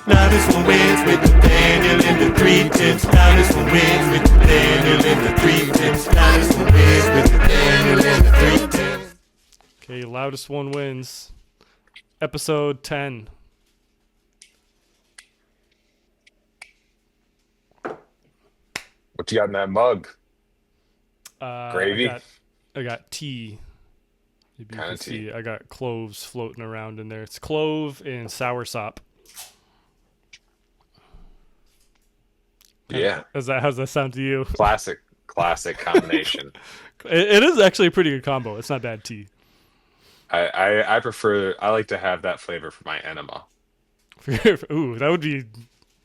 Loudest one wins with Daniel and the three tips. Loudest one wins with Daniel and the three tips. Loudest one wins with Daniel and the three tips. Okay, Loudest One Wins, episode 10. What you got in that mug? Gravy? I got tea. Maybe you Kinda can see tea. I got cloves floating around in there. It's clove and soursop. Yeah. How's that sound to you? Classic combination. It is actually a pretty good combo. It's not bad tea. I like to have that flavor for my enema. Ooh, that'd be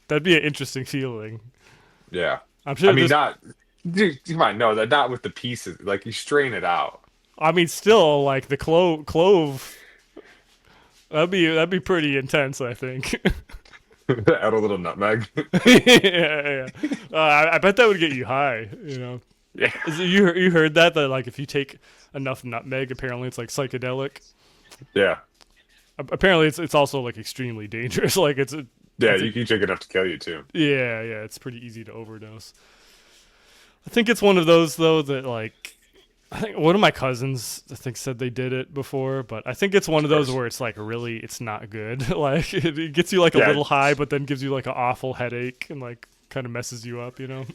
an interesting feeling. Yeah. I'm sure. I mean, dude, you might know that not with the pieces. Like you strain it out. I mean, still, like the clove. That'd be pretty intense, I think. Add a little nutmeg. Yeah. I bet that would get you high. You know. Yeah. You heard that like if you take enough nutmeg, apparently it's like psychedelic. Yeah. Apparently it's also like extremely dangerous. Like You can take enough to kill you too. yeah, it's pretty easy to overdose. I think it's one of those though that like I think one of my cousins said they did it before, but I think it's one of those where it's like really it's not good. Like it gets you like a little high, but then gives you like an awful headache and like kind of messes you up, you know.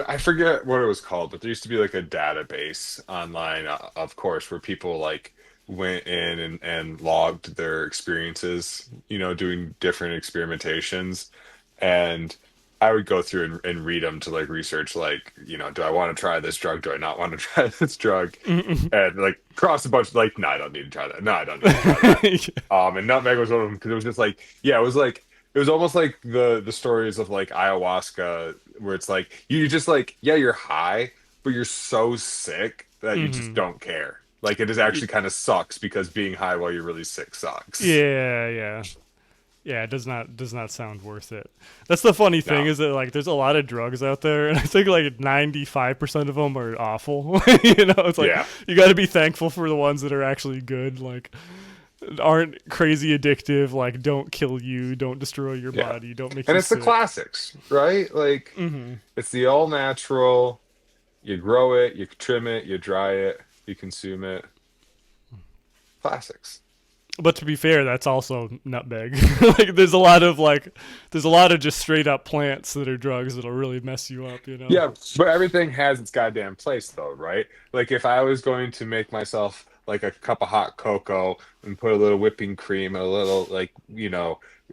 I forget what it was called, but there used to be like a database online, of course, where people like went in and logged their experiences, doing different experimentations. And I would go through and read them to like research, like, do I want to try this drug? Do I not want to try this drug? And like cross a bunch, like, no, I don't need to try that. No, I don't need to try that. And nutmeg was one of them because it was just like, yeah, it was almost like the stories of like ayahuasca where it's like you just like, yeah, you're high, but you're so sick that you just don't care. Like it is actually kind of sucks because being high while you're really sick sucks. Yeah. Yeah, it does not sound worth it. That's the funny thing is that like there's a lot of drugs out there, and I think like 95% of them are awful. It's like you got to be thankful for the ones that are actually good, like aren't crazy addictive, like don't kill you, don't destroy your body, don't make. And you it's sick. the classics, right? Like it's the all natural. You grow it, you trim it, you dry it, you consume it. Classics. But to be fair, that's also nutmeg. Like there's a lot of just straight up plants that are drugs that'll really mess you up, you know? Yeah, but everything has its goddamn place though, right? Like if I was going to make myself like a cup of hot cocoa and put a little whipping cream and a little like,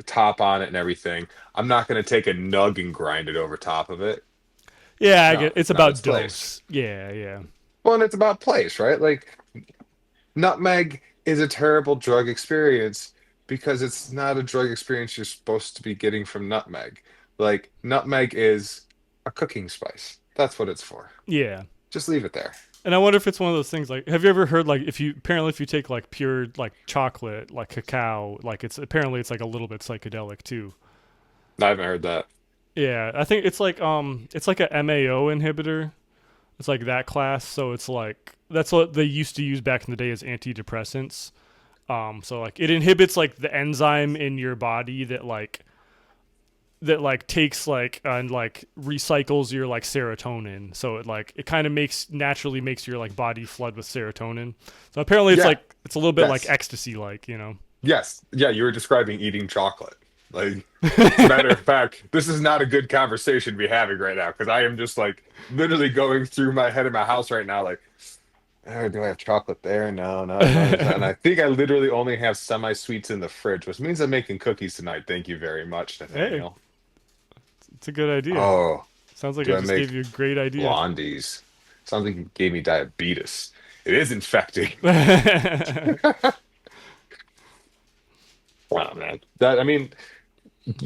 top on it and everything, I'm not going to take a nug and grind it over top of it. Yeah, I get it's about dose. Place. Yeah. Well, and it's about place, right? Like nutmeg is a terrible drug experience because it's not a drug experience you're supposed to be getting from nutmeg. Like nutmeg is a cooking spice. That's what it's for. Yeah. Just leave it there. And I wonder if it's one of those things like have you ever heard like if you take like pure like chocolate, like cacao, like it's like a little bit psychedelic too. I haven't heard that. Yeah, I think it's like a MAO inhibitor. It's like that class, so it's like that's what they used to use back in the day as antidepressants. So like it inhibits like the enzyme in your body that takes like and like recycles your like serotonin. So it kind of naturally makes your like body flood with serotonin. So apparently it's a little bit like ecstasy like, Yes. Yeah, you were describing eating chocolate. Like, as a matter of fact, this is not a good conversation to be having right now because I am just like literally going through my head in my house right now, like, oh, do I have chocolate there? No. And I think I literally only have semi-sweets in the fridge, which means I'm making cookies tonight. Thank you very much, Nathaniel. Hey, it's a good idea. Oh, sounds like I just gave you a great idea. Blondies. Sounds like you gave me diabetes. It is infecting. Wow, man.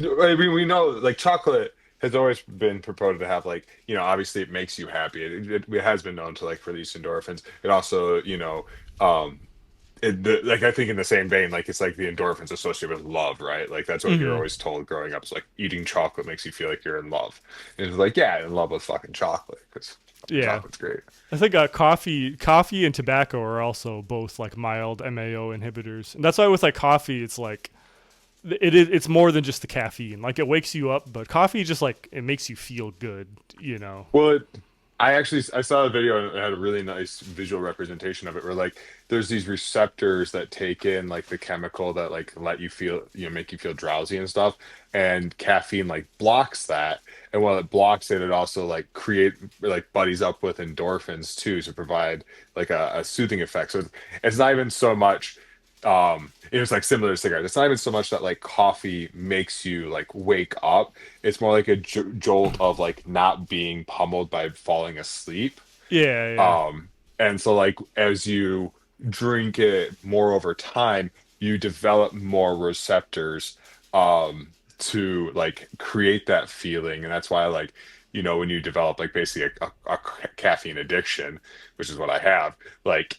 We know like chocolate has always been proposed to have like, obviously it makes you happy. It has been known to like release endorphins. It also, I think in the same vein, like it's like the endorphins associated with love, right? Like that's what you're always told growing up. It's like eating chocolate makes you feel like you're in love. And it's like, yeah, in love with fucking chocolate because chocolate's great. I think coffee and tobacco are also both like mild MAO inhibitors, and that's why with like coffee, it's like it's more than just the caffeine. Like it wakes you up, but coffee just like it makes you feel good, you know. Well, I saw a video and it had a really nice visual representation of it where like there's these receptors that take in like the chemical that like let you feel, make you feel drowsy and stuff. And caffeine like blocks that. And while it blocks it, it also like buddies up with endorphins too to provide like a soothing effect. So it's not even so much it's like similar to cigarettes. It's not even so much that like coffee makes you like wake up. It's more like a jolt of like not being pummeled by falling asleep. Yeah, yeah. And so like as you drink it more over time, you develop more receptors to like create that feeling. And that's why like, when you develop like basically a caffeine addiction, which is what I have, like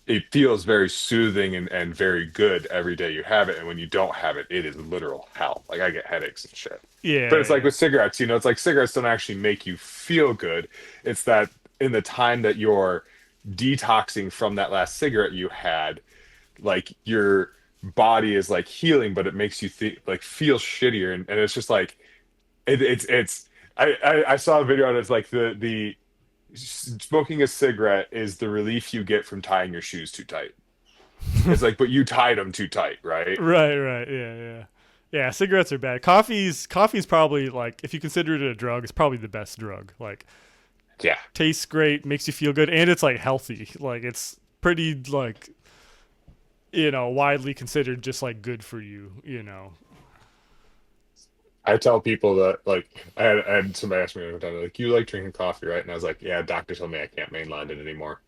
it feels very soothing and very good every day you have it. And when you don't have it, it is literal hell. Like I get headaches and shit. Yeah. But it's like with cigarettes, it's like cigarettes don't actually make you feel good. It's that in the time that you're detoxing from that last cigarette you had, like your body is like healing, but it makes you like feel shittier. And it's just like, I saw a video and it's like the smoking a cigarette is the relief you get from tying your shoes too tight. It's like, but you tied them too tight, right? Right. Yeah. Cigarettes are bad. Coffee's probably like, if you consider it a drug, it's probably the best drug. Like, yeah, tastes great, makes you feel good, and it's like healthy. Like it's pretty like, widely considered just like good for you. I tell people that like I had somebody ask me one time like, you like drinking coffee, right? And I was like, yeah, doctor told me I can't mainline it anymore.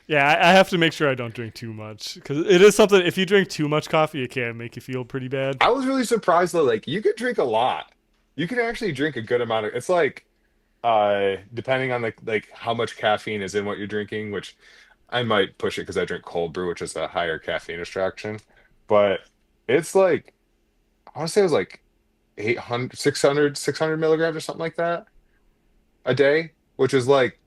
Yeah, I have to make sure I don't drink too much because it is something. If you drink too much coffee, it can make you feel pretty bad. I was really surprised though. Like you could drink a lot. You can actually drink a good amount of. It's like, depending on like how much caffeine is in what you're drinking, which I might push it because I drink cold brew, which is a higher caffeine extraction. But it's like, I want to say it was like 600 milligrams or something like that a day, which is like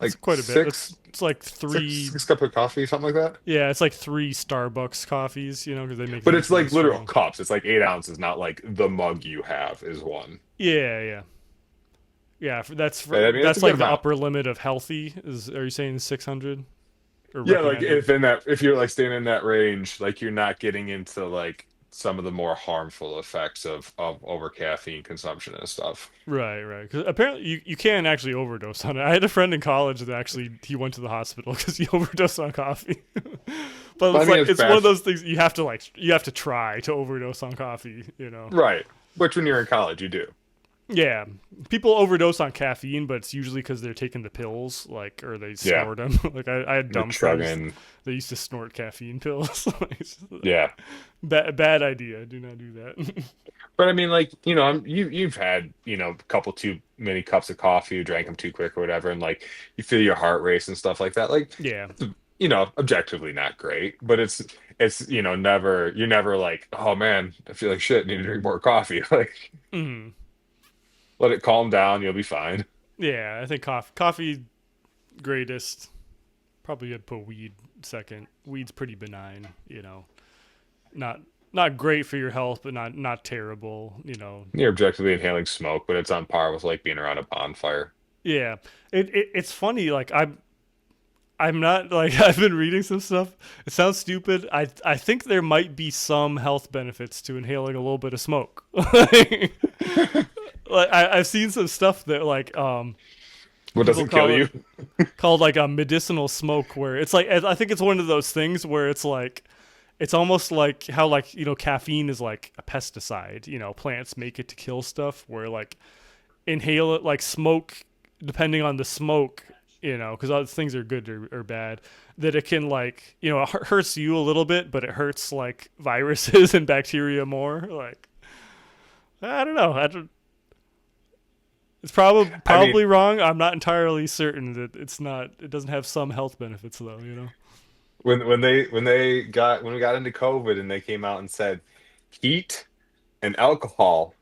It's quite a bit. It's like six cup of coffee, something like that. Yeah, it's like 3 Starbucks coffees, because they make. But it's like literal cups. It's like 8 ounces, not like the mug you have is one. Yeah. That's I mean, that's like the amount. upper limit of healthy. Are you saying 600? Yeah, like if you're like staying in that range, like you're not getting into like some of the more harmful effects of over caffeine consumption and stuff. Right. Because apparently you can actually overdose on it. I had a friend in college that actually he went to the hospital because he overdosed on coffee. But it's like it's one of those things you have to try to overdose on coffee. Right. Which when you're in college you do. Yeah, people overdose on caffeine, but it's usually because they're taking the pills, or they snort them. Like I had dumb friends that used to snort caffeine pills. Yeah, bad idea. Do not do that. But I mean, like you've had a couple too many cups of coffee, you drank them too quick or whatever, and like you feel your heart race and stuff like that. Like yeah, objectively not great, but it's never you're never like, oh man, I feel like shit, need to drink more coffee. Like. Mm-hmm. Let it calm down. You'll be fine. Yeah, I think coffee greatest. Probably I'd put weed second. Weed's pretty benign, Not great for your health, but not terrible, You're objectively inhaling smoke, but it's on par with like being around a bonfire. Yeah, it's funny. Like I'm not like I've been reading some stuff. It sounds stupid. I think there might be some health benefits to inhaling a little bit of smoke. Like I've seen some stuff that like what doesn't kill you called like a medicinal smoke, where it's like I think it's one of those things where it's like it's almost like how like caffeine is like a pesticide. Plants make it to kill stuff, where like inhale it like smoke, depending on the smoke, because other things are good or bad, that it can like it hurts you a little bit, but it hurts like viruses and bacteria more. Like I don't know. It's probably wrong. I'm not entirely certain that it doesn't have some health benefits though, When we got into COVID and they came out and said heat and alcohol,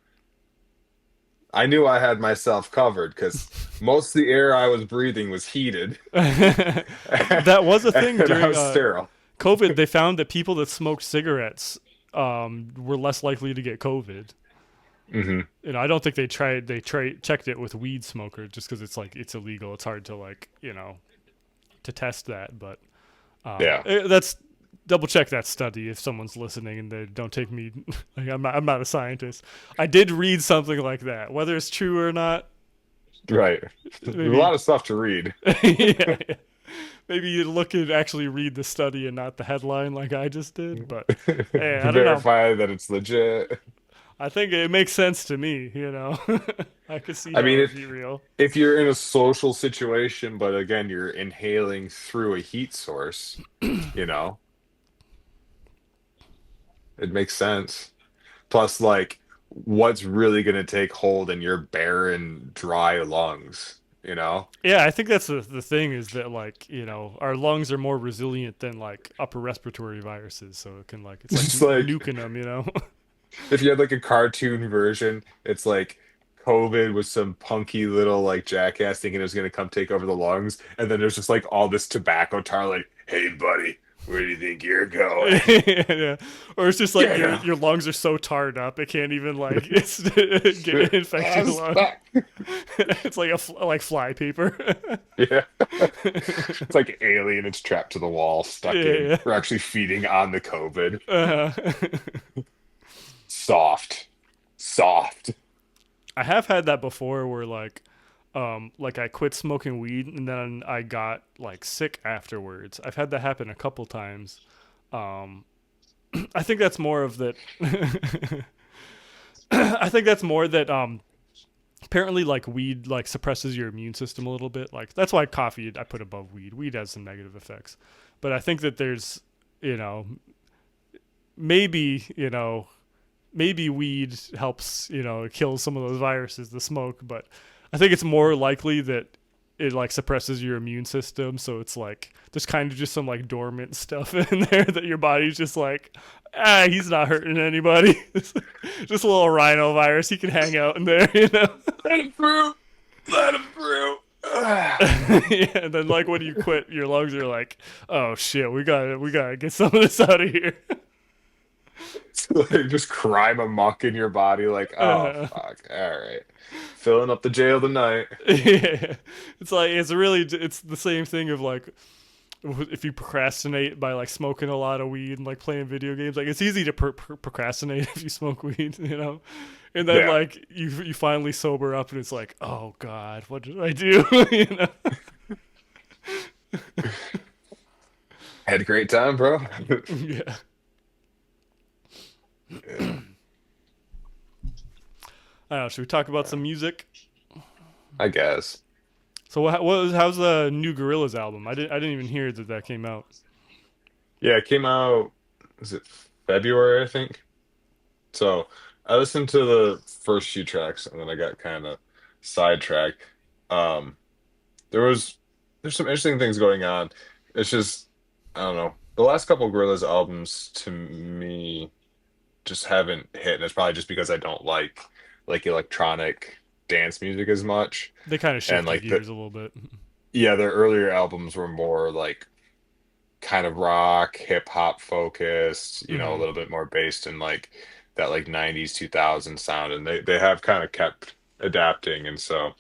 I knew I had myself covered because most of the air I was breathing was heated. That was a thing during I was sterile. COVID. They found that people that smoked cigarettes were less likely to get COVID. Mm-hmm. You know, I don't think they checked it with weed smokers just because it's illegal. It's hard to to test that, but Yeah. that's double check that study if someone's listening and they don't take me like I'm not a scientist. I did read something like that, whether it's true or not. Right. There's a lot of stuff to read. Yeah. Maybe you look and actually read the study and not the headline like I just did. But hey, I don't know. Verify that it's legit. I think it makes sense to me. I could see I how mean, it'd be real. if you're in a social situation, but again, you're inhaling through a heat source, you know, it makes sense. Plus, like, what's really going to take hold in your barren, dry lungs, you know? Yeah, I think that's the thing is that our lungs are more resilient than like upper respiratory viruses, so it's Just like like, nuking them. if you had like a cartoon version, it's like COVID was some punky little like jackass thinking it was going to come take over the lungs. And then there's just like all this tobacco tar, like, hey, buddy, where do you think you're going? Yeah. Or it's just like Yeah. your lungs are so tarred up it can't even get infected lung. It's like like fly paper. Yeah. It's like alien, it's trapped to the wall, stuck in. Yeah. We're actually feeding on the COVID. Soft. Soft. I have had that before where I quit smoking weed and then I got like sick afterwards. I've had that happen a couple times. I think that's more of that. I think that's more that apparently like weed like suppresses your immune system a little bit. Like that's why coffee I put above weed. Weed has some negative effects, but I think that there's maybe maybe weed helps kill some of those viruses, the smoke, but I think it's more likely that it like suppresses your immune system, so it's like there's kind of just some like dormant stuff in there that your body's just like, he's not hurting anybody. Just a little rhinovirus, he can hang out in there. Let him through. Let him through. Yeah, and then like when you quit, your lungs are like, oh shit, we gotta get some of this out of here. Like just crime amok in your body, like, oh fuck, all right, filling up the jail tonight. Yeah, it's like it's the same thing of like if you procrastinate by like smoking a lot of weed and like playing video games. Like it's easy to procrastinate if you smoke weed, and then like you finally sober up and it's like, oh god, what did I do? Had a great time, bro. Yeah. Yeah. I don't know. Should we talk about some music? I guess. So how's the new Gorillaz album? I didn't even hear that came out. Yeah, it came out, is it February, I think? So I listened to the first few tracks and then I got kind of sidetracked. Um, there's some interesting things going on. It's just, I don't know. The last couple of Gorillaz albums to me just haven't hit, and it's probably just because I don't like electronic dance music as much. They kind of And shifted like gears a little bit. yeah, their earlier albums were more like kind of rock, hip hop focused, a Hmm. little bit more based in like that like 90s 2000s sound, and they have kind of kept adapting, and so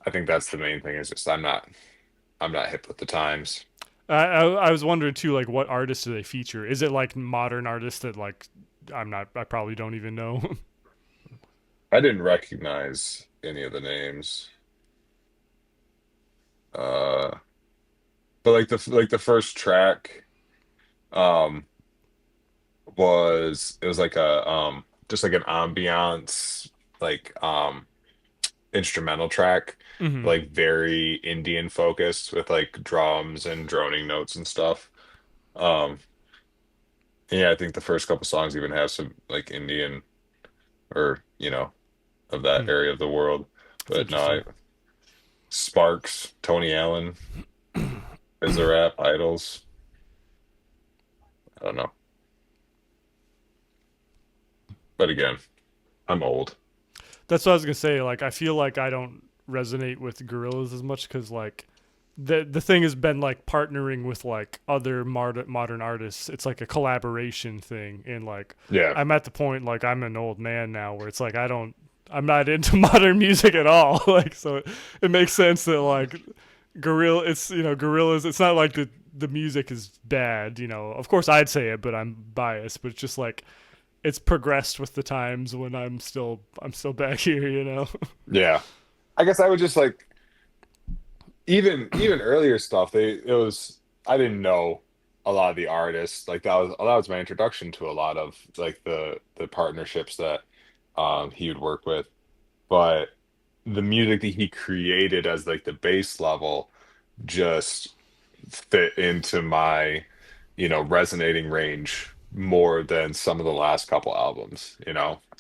I think that's the main thing is just I'm not hip with the times. I was wondering too, like what artists do they feature? Is it like modern artists that like I probably don't even know. I didn't recognize any of the names. Uh but like the first track um it was like a just like an ambiance like instrumental track, Hmm. like very Indian focused with like drums and droning notes and stuff. Um, yeah, I think the first couple songs even have some like Indian or of that area of the world. That's But no, interesting. Sparks, Tony Allen, is the rap idols. I don't know. But again, I'm old. That's what I was gonna say. Like I feel like I don't resonate with Gorillaz as much because like the thing has been like partnering with like other modern artists. It's like a collaboration thing, and like Yeah. I'm at the point like I'm an old man now where it's like I'm not into modern music at all. Like so it makes sense that like gorillas. It's not like the music is bad. Of course I'd say it, but I'm biased. But it's just like it's progressed with the times when I'm still back here. Yeah. I guess I would just like even earlier stuff. I didn't know a lot of the artists. Like that was my introduction to a lot of like the partnerships that he would work with. But the music that he created as like the base level just fit into my resonating range more than some of the last couple albums.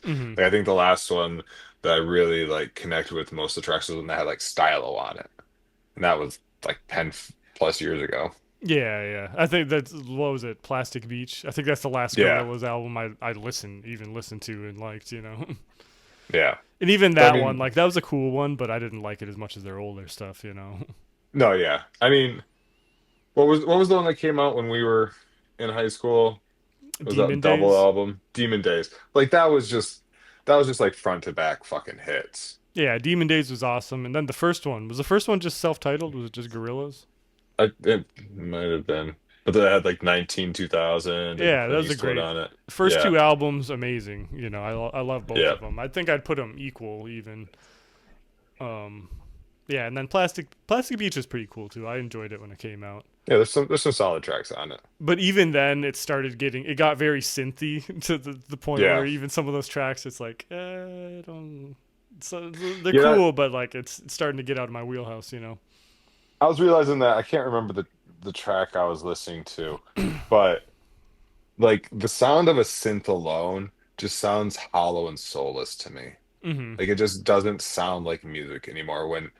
Hmm. Like I think the last one that I really like connected with most of the tracks was when they had like Stylo on it, and that was like 10 plus years ago. Yeah, yeah. I think that's what was it, Plastic Beach. I think that's the last Yeah, Gorillaz album I listened to and liked. yeah. And even But I that one, mean, like that was a cool one, but I didn't like it as much as their older stuff. no, yeah. I mean, what was the one that came out when we were in high school? Was that Demon double Days. album, Demon Days? Like that was just like front to back fucking hits. Yeah, Demon Days was awesome. And then the first one just self-titled? Was it just Gorillaz? It might have been, but they had like 19 2000 and Yeah, that Clint was a Eastwood great. on it. First Yeah, two albums, amazing. I love both yeah, of them. I think I'd put them equal even. Um, yeah, and then Plastic Beach is pretty cool too. I enjoyed it when it came out. yeah. There's some solid tracks on it. But even then, it got very synthy to the point Yeah, where even some of those tracks, it's like, I don't. So they're yeah. cool, but like it's starting to get out of my wheelhouse. I was realizing that I can't remember the track I was listening to, but like the sound of a synth alone just sounds hollow and soulless to me. Hmm. Like it just doesn't sound like music anymore when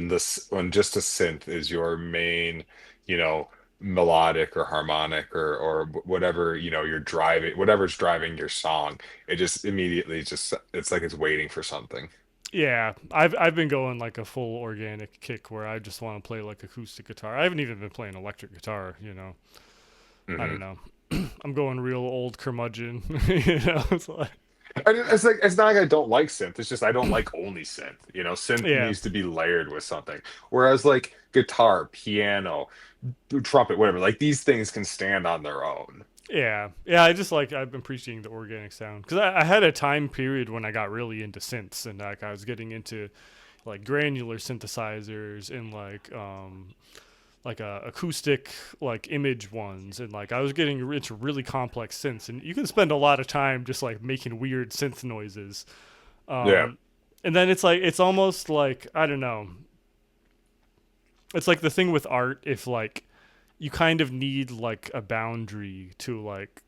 just a synth is your main, you know, melodic or harmonic or whatever, you're driving, whatever's driving your song. It just immediately just it's like it's waiting for something. Yeah, I've been going like a full organic kick where I just want to play like acoustic guitar. I haven't even been playing electric guitar. I don't Hmm. know. I'm going real old curmudgeon. It's like, And it's like it's not like I don't like synth. It's just I don't like only synth. Synth yeah, needs to be layered with something. Whereas like guitar, piano, trumpet, whatever, like these things can stand on their own. yeah, yeah. I've been appreciating the organic sound because I had a time period when I got really into synths and like I was getting into like granular synthesizers and like acoustic like image ones, and like I was getting into really complex synths, and you can spend a lot of time just like making weird synth noises. Yeah. um and then it's like it's almost like I don't know, it's like the thing with art, if like you kind of need like a boundary to like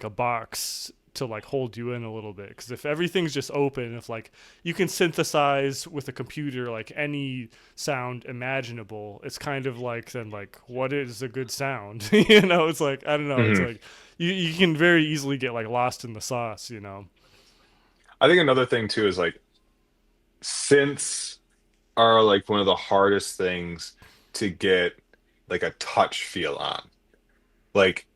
a box to like hold you in a little bit, because if everything's just open, if like you can synthesize with a computer like any sound imaginable, it's kind of like then like what is a good sound? It's like I don't know, it's Hmm. like you can very easily get like lost in the sauce. I think another thing too is like synths are like one of the hardest things to get like a touch feel on. Like,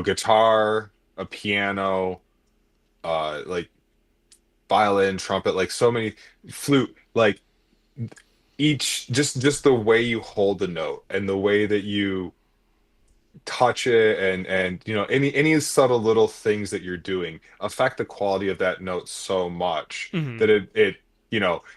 guitar, a piano, like violin, trumpet, like so many flute, like each just the way you hold the note and the way that you touch it and any subtle little things that you're doing affect the quality of that note so much Hmm. that it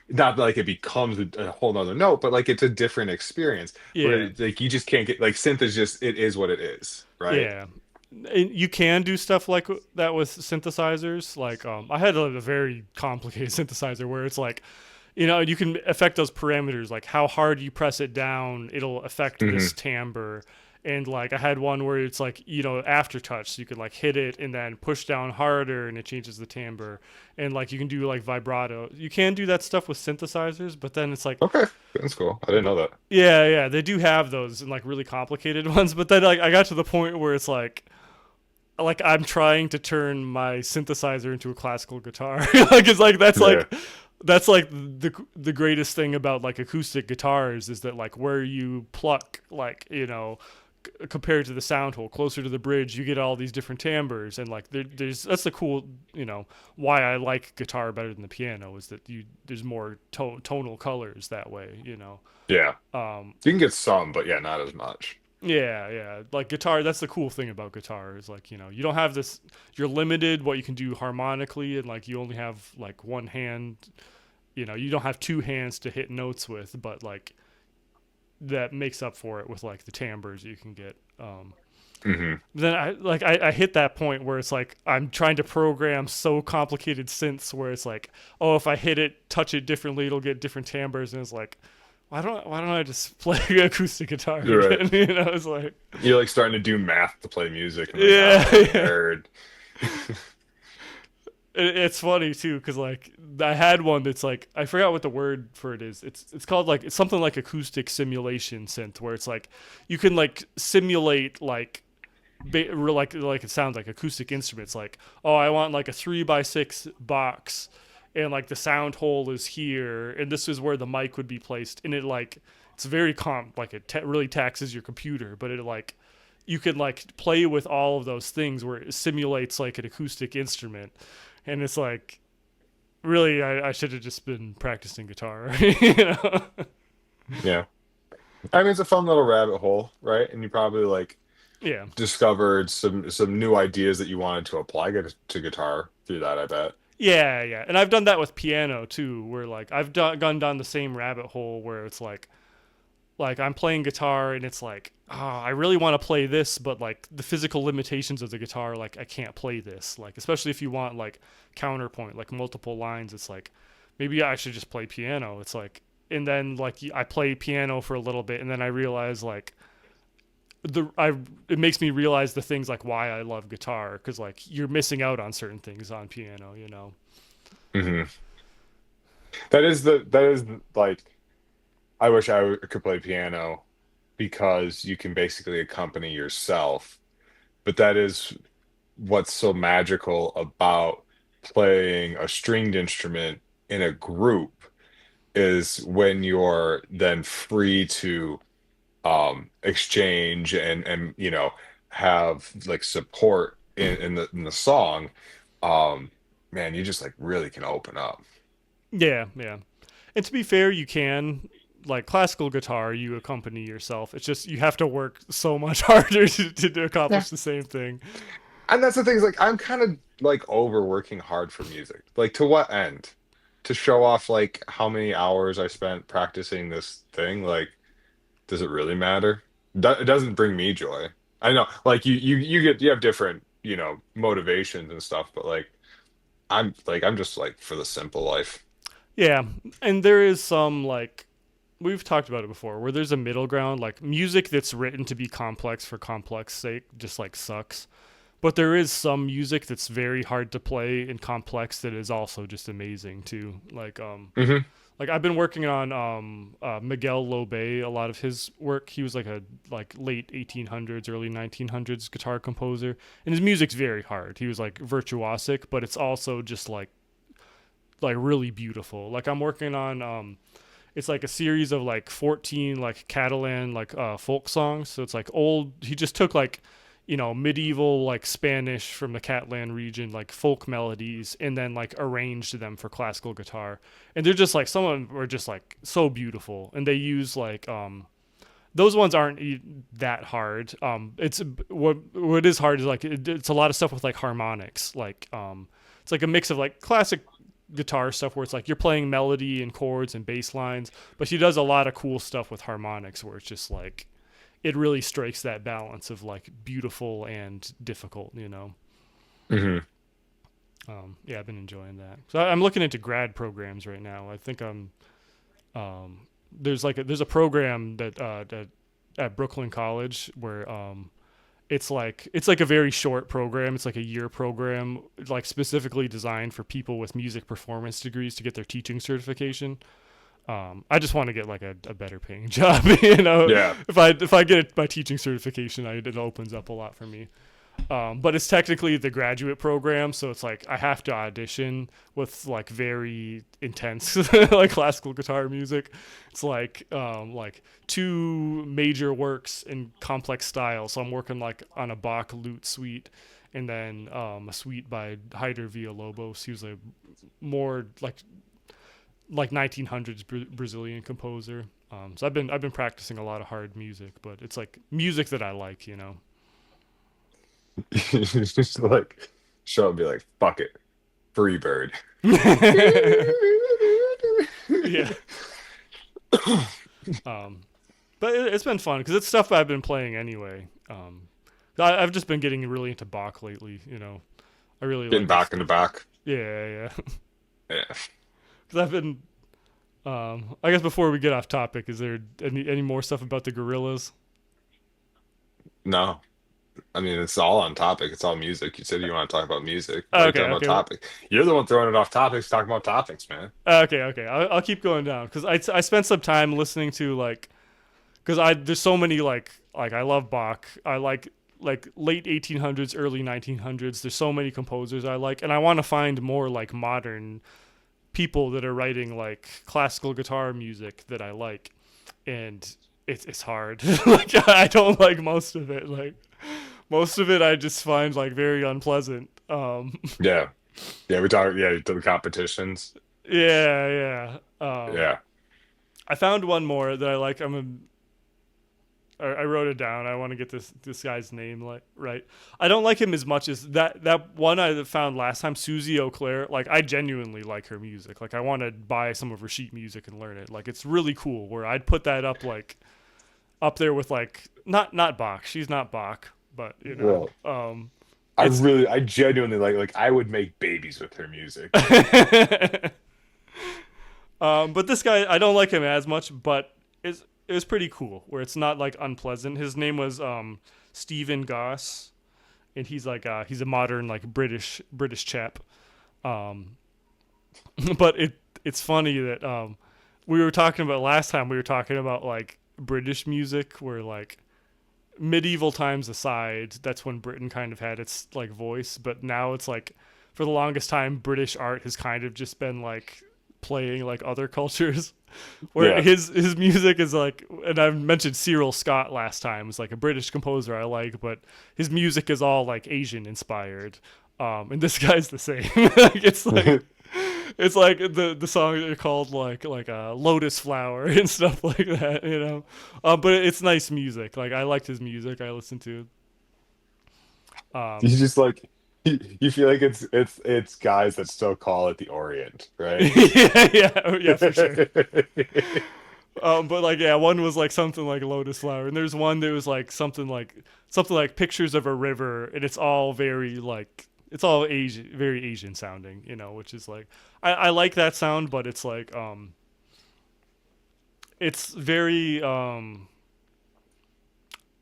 not like it becomes a whole nother note, but like it's a different experience Yeah, where like you just can't get like synth is just it is what it is, right? yeah. And you can do stuff like that with synthesizers. Like I had a very complicated synthesizer where it's like, you can affect those parameters, like how hard you press it down, it'll affect Hmm. this timbre. And like I had one where it's like, aftertouch, so you could like hit it and then push down harder and it changes the timbre. And like you can do like vibrato. You can do that stuff with synthesizers, but then it's like, Okay, that's cool. I didn't know that. yeah, yeah, they do have those and like really complicated ones. But then like I got to the point where it's like I'm trying to turn my synthesizer into a classical guitar. Like it's like that's Yeah. like That's like the greatest thing about like acoustic guitars is that like where you pluck, like, compared to the sound hole closer to the bridge, you get all these different timbres, and like there's that's the cool, why I like guitar better than the piano is that there's more tonal colors that way. Yeah. You can get some, but yeah, not as much. Yeah. Like guitar, that's the cool thing about guitar is like, you don't have this, you're limited what you can do harmonically, and like you only have like one hand, you don't have two hands to hit notes with, but like that makes up for it with like the timbres you can get. Then I hit that point where it's like I'm trying to program so complicated synths where it's like, oh, if I hit it, touch it differently, it'll get different timbres, and it's like, why don't I just play acoustic guitar again? Right. It's like You're like starting to do math to play music. And nerd. It's funny too because like I had one that's like I forgot what the word for it is. It's called like it's something like acoustic simulation synth where it's like you can like simulate like like it sounds like acoustic instruments. Like, oh, I want like a 3x6 box. And like the sound hole is here, and this is where the mic would be placed. And it like it's very like it really taxes your computer, but it like you can like play with all of those things where it simulates like an acoustic instrument, and it's like really I should have just been practicing guitar. Yeah, I mean it's a fun little rabbit hole, right? And you probably like discovered some new ideas that you wanted to apply to guitar through that, I bet. Yeah, and I've done that with piano too, where like I've gone down the same rabbit hole where it's like I'm playing guitar and it's like, oh, I really want to play this, but like the physical limitations of the guitar, like I can't play this. Like especially if you want like counterpoint, like multiple lines, it's like maybe I should just play piano. It's like, and then like I play piano for a little bit, and then I realize like it makes me realize the things like why I love guitar, because like you're missing out on certain things on piano, Mm-hmm. That is like I wish I could play piano because you can basically accompany yourself, but that is what's so magical about playing a stringed instrument in a group is when you're then free to exchange and have like support in the song. Man, you just like really can open up. Yeah. And to be fair, you can like classical guitar, you accompany yourself. It's just you have to work so much harder to accomplish the same thing. And that's the thing is like I'm kind of like overworking hard for music. Like to what end? To show off like how many hours I spent practicing this thing? Like does it really matter? It doesn't bring me joy. I know, like you have different, motivations and stuff, but like I'm just like for the simple life. Yeah, and there is some like we've talked about it before, where there's a middle ground, like music that's written to be complex for complex sake just like sucks. But there is some music that's very hard to play and complex that is also just amazing too. Like like I've been working on Miguel Lobé, a lot of his work. He was like a late 1800s, early 1900s guitar composer, and his music's very hard. He was like virtuosic, but it's also just like really beautiful. Like I'm working on it's like a series of like 14 like Catalan like folk songs. So it's like old. He just took like medieval like Spanish from the Catalan region, like folk melodies, and then like arranged them for classical guitar. And they're just like, some of them are just like so beautiful. And they use like, those ones aren't that hard. It's what is hard is like, it's a lot of stuff with like harmonics. Like, it's like a mix of like classic guitar stuff where it's like you're playing melody and chords and bass lines, but he does a lot of cool stuff with harmonics where it's just like, it really strikes that balance of like beautiful and difficult, Mm-hmm. Yeah, I've been enjoying that. So I'm looking into grad programs right now. I think there's a program that at Brooklyn College where it's like a very short program. It's like a year program, like specifically designed for people with music performance degrees to get their teaching certification. I just want to get like a better paying job, Yeah. If I get my teaching certification, it opens up a lot for me. But it's technically the graduate program, so it's like I have to audition with like very intense like classical guitar music. It's like 2 major works in complex style. So I'm working like on a Bach lute suite, and then a suite by Heider Villa-Lobos. He was a more like 1900s Brazilian composer. So I've been practicing a lot of hard music, but it's like music that I like, you know. Just like show up and be like, fuck it, free bird. Yeah. But it's been fun because it's stuff I've been playing anyway. I've just been getting really into Bach lately, you know. I really Getting like back into back. Yeah. Yeah. Because I've been. I guess before we get off topic, is there any more stuff about the gorillas? No. I mean, it's all on topic. It's all music. You said you want to talk about music. Okay, Talking about okay. topic. You're the one throwing it off topics. Talking about topics, man. Okay. I'll keep going down because I spent some time listening to like, because there's so many like I love Bach. I like late 1800s, early 1900s. There's so many composers I like, and I want to find more like modern people that are writing like classical guitar music that I like, and it's hard. Like I don't like most of it. Like most of it I just find like very unpleasant. Yeah. Yeah, we talked, yeah, the competitions. Yeah. Yeah. I found one more that I like. I wrote it down. I want to get this guy's name right. I don't like him as much as that one I found last time, Susie Eau Claire. Like I genuinely like her music. Like I want to buy some of her sheet music and learn it. Like it's really cool. Where I'd put that up there with like not Bach. She's not Bach, but you know. Well, I genuinely like I would make babies with her music. But this guy, I don't like him as much, but it was pretty cool. Where it's not like unpleasant. His name was Stephen Goss, and he's a modern like British chap. But it's funny that we were talking about last time. We were talking about like British music, where like medieval times aside, that's when Britain kind of had its like voice. But now it's like for the longest time, British art has kind of just been like playing like other cultures. Where his music is like, and I've mentioned Cyril Scott last time, is like a British composer I like, but his music is all like Asian inspired. And this guy's the same. Like, it's like the songs are called like a lotus flower and stuff like that, you know. But it's nice music. Like I liked his music. I listened to. You just like you feel like it's guys that still call it the Orient, right? yeah, for sure. But like one was like something like lotus flower, and there's one that was like something like pictures of a river, and it's all very like. It's all Asian, very Asian sounding, you know, which is like, I like that sound, but it's like, it's very,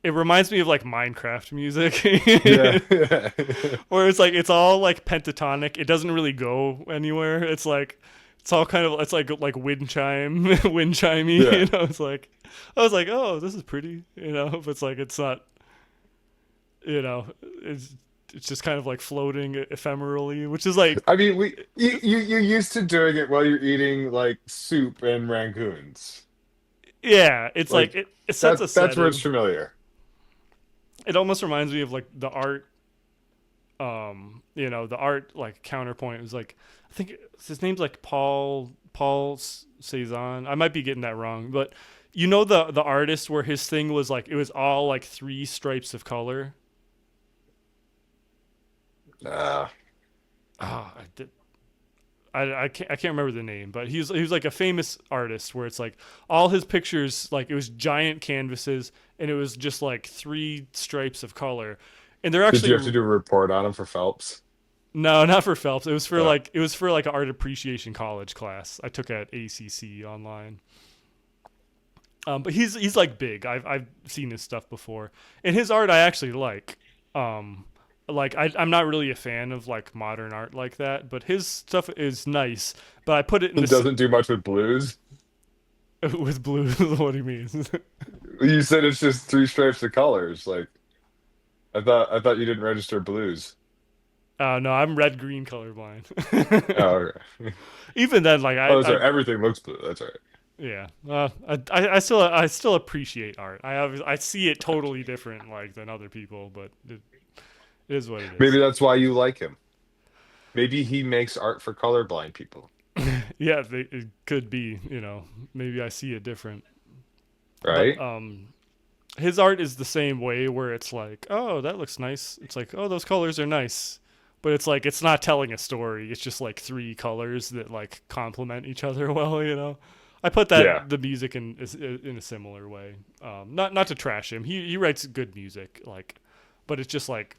it reminds me of like Minecraft music. Yeah. Where it's like, it's all like pentatonic. It doesn't really go anywhere. It's like, it's all kind of, it's like wind chimey, Yeah. you know, it's like, I was like, oh, this is pretty, you know, but it's like, it's not, you know, it's just kind of like floating ephemerally, which is like. I mean, you're used to doing it while you're eating like soup and rangoons. Yeah, it's like it sets a setting. That's where it's familiar. It almost reminds me of like the art. You know, the art like counterpoint was like, I think his name's like Paul Cezanne. I might be getting that wrong, but you know the artist where his thing was like it was all like 3 stripes of color. I did. I can't remember the name, but he was like a famous artist where it's like all his pictures, like it was giant canvases and it was just like 3 stripes of color, and they're actually. Did you have to do a report on him for Phelps? No, not for Phelps. It was for like an art appreciation college class I took at ACC online. But he's like big. I've seen his stuff before, and his art I actually like. Like I'm not really a fan of like modern art like that, but his stuff is nice. But I put it in. He doesn't do much with blues. With blues, what do you mean? You said it's just 3 stripes of colors. Like I thought you didn't register blues. No, I'm red green colorblind. Oh, okay. Even then, like Oh, that's right. Everything looks blue. That's right. yeah, I still appreciate art. I see it totally different like than other people, but it is what it Maybe is. that's why you like him. Maybe he makes art for colorblind people, Yeah, it could be. Maybe I see it different. But right? his art is the same way where it's like, oh, that looks nice. It's like, oh, those colors are nice. But it's like it's not telling a story. It's just like three colors that like complement each other well. I put Yeah. the music in a similar way. Not to trash him. He writes good music, like, but it's just like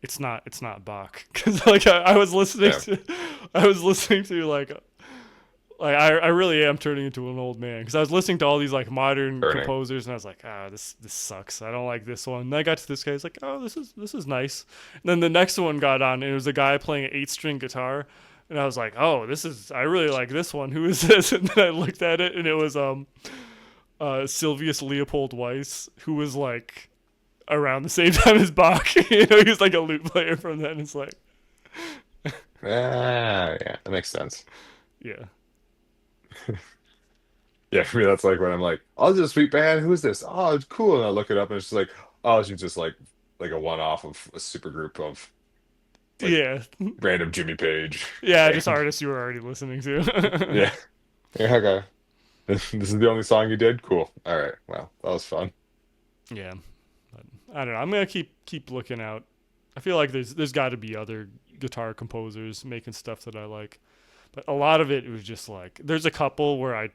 it's not Bach because like I was listening Yeah. to I was listening to like I really am turning into an old man because I was listening to all these like modern Burning. composers and I was like, this sucks. I don't like this one. And I got to this guy. He's like, oh, this is nice. And then the next one got on and it was a guy playing an 8-string guitar. And I was like, oh, I really like this one. Who is this? And then I looked at it and it was Sylvius Leopold Weiss, who was like around the same time as Bach. He was like a lute player from then. It's like, Ah, yeah, that makes sense. yeah. Yeah, for me, that's like when I'm like, oh, this is a sweet band. Who's this? Oh, it's cool. And I look it up and it's just like, oh, it's just like a one-off of a super group of like Yeah. random Jimmy Page Yeah, just band. artists you were already listening to. Yeah. Yeah, okay. This is the only song you did? Cool. All right. Well, that was fun. Yeah. But I don't know. I'm gonna keep looking out. I feel like there's got to be other guitar composers making stuff that I like, but a lot of it was just like there's a couple where I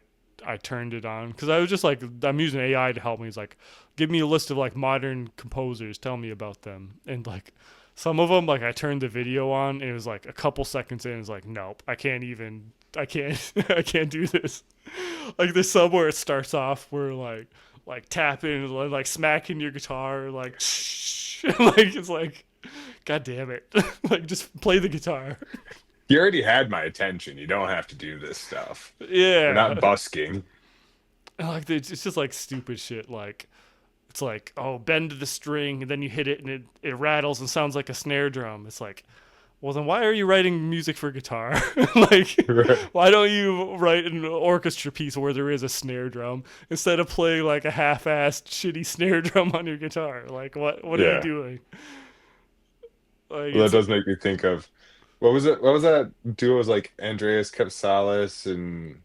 turned it on because I was just like I'm using AI to help me. It's like give me a list of like modern composers, tell me about them, and like some of them like I turned the video on and it was like a couple seconds in, it's like nope, I can't I can't do this. Like there's some where it starts off where like tapping like smacking your guitar like like it's like god damn it. Like just play the guitar. You already had my attention. You don't have to do this stuff. We're not Yeah. busking. Like it's just like stupid shit like it's like oh bend the string and then you hit it and it rattles and sounds like a snare drum. It's like well then why are you writing music for guitar? Like Right. why don't you write an orchestra piece where there is a snare drum instead of playing like a half-assed shitty snare drum on your guitar? Like what are you Yeah. doing? Like Well, that it's does make me think of what was it? What was that duo? It was like Andreas Kapsalis and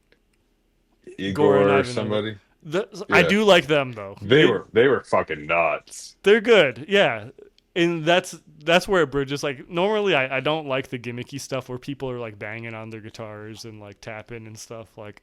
Goran Igor or Ivanov. somebody. I Yeah. do like them though. They were fucking nuts. They're good, yeah. And that's where it bridges. Like normally, I don't like the gimmicky stuff where people are like banging on their guitars and like tapping and stuff. Like,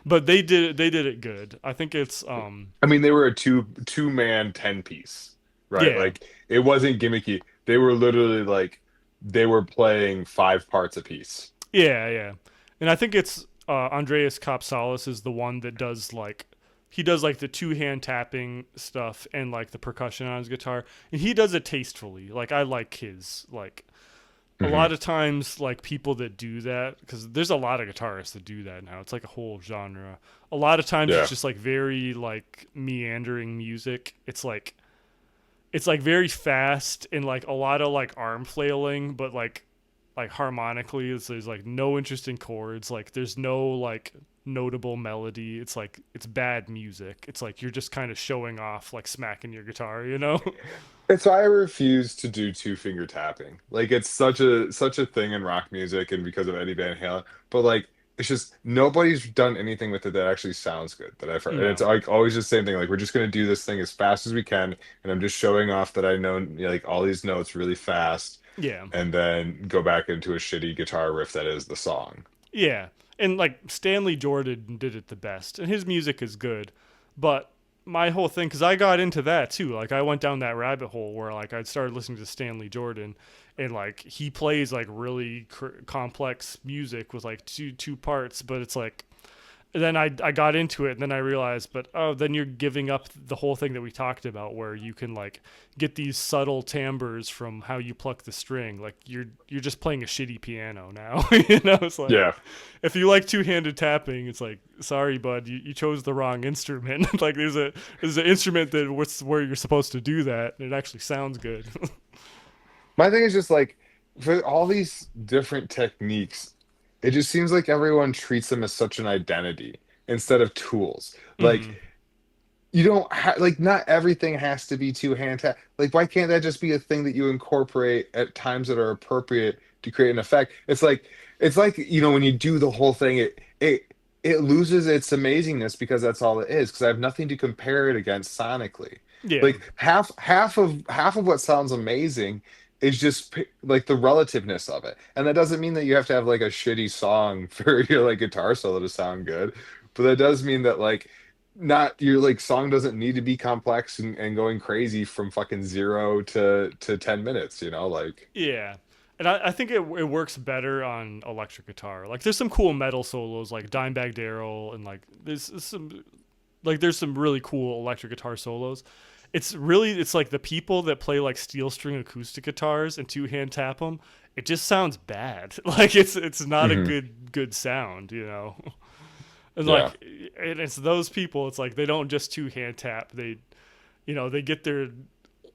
but they did it good. I think it's I mean, they were a two man 10 piece, right? yeah Like it wasn't gimmicky. They were literally like they were playing five parts a piece. yeah, and I think it's Andreas Kopsalis is the one that does like he does like the two-hand tapping stuff and like the percussion on his guitar, and he does it tastefully. Like I like his like a Hmm. lot of times like people that do that because there's a lot of guitarists that do that now it's like a whole genre a lot of times it's Yeah. just like very like meandering music it's like very fast and like a lot of like arm flailing but like harmonically there's like no interesting chords like there's no like notable melody it's like it's bad music it's like you're just kind of showing off like smacking your guitar. It's why I refuse to do two finger tapping. Like it's such a thing in rock music and because of Eddie Van Halen. But like it's just nobody's done anything with it that actually sounds good that I've heard. And it's No. like always the same thing. Like we're just gonna do this thing as fast as we can, and I'm just showing off that I know like all these notes really fast, Yeah. and then go back into a shitty guitar riff that is the song. Yeah. And like Stanley Jordan did it the best, and his music is good. But my whole thing, because I got into that too. Like I went down that rabbit hole where like I started listening to Stanley Jordan, and like he plays like really complex music with like two parts. But it's like then I got into it, and then I realized, but then you're giving up the whole thing that we talked about, where you can like get these subtle timbres from how you pluck the string. Like you're just playing a shitty piano now. It's like, Yeah. if you like two-handed tapping, it's like, sorry, bud, you chose the wrong instrument. Like there's an instrument where you're supposed to do that, and it actually sounds good. My thing is just like for all these different techniques, it just seems like everyone treats them as such an identity instead of tools. Like Mhm. you don't like not everything has to be two-hand tap. Like why can't that just be a thing that you incorporate at times that are appropriate to create an effect? It's like when you do the whole thing, it loses its amazingness because that's all it is. Because I have nothing to compare it against sonically. Yeah. Like half of what sounds amazing is just like the relativeness of it, and that doesn't mean that you have to have like a shitty song for your like guitar solo to sound good, but that does mean that like not your like song doesn't need to be complex and going crazy from fucking 0 to 10 minutes, like Yeah. And I think it works better on electric guitar. Like there's some cool metal solos like Dimebag Darrell, and like there's some really cool electric guitar solos. It's like the people that play like steel string acoustic guitars and two-hand tap them, it just sounds bad. Like it's not a Mhm. good sound. And Yeah. like and it's those people, it's like they don't just two-hand tap. They get their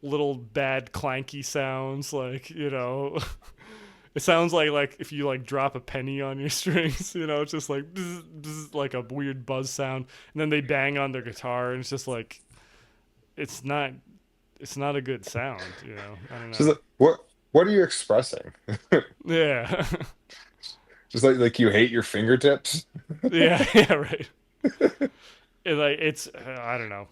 little bad clanky sounds, like, it sounds like if you like drop a penny on your strings, it's just like bzz, bzz, like a weird buzz sound, and then they bang on their guitar, and it's just like it's not a good sound. I don't So know. what are you expressing? Yeah. Just like you hate your fingertips? Yeah. Yeah, right. It's I don't know,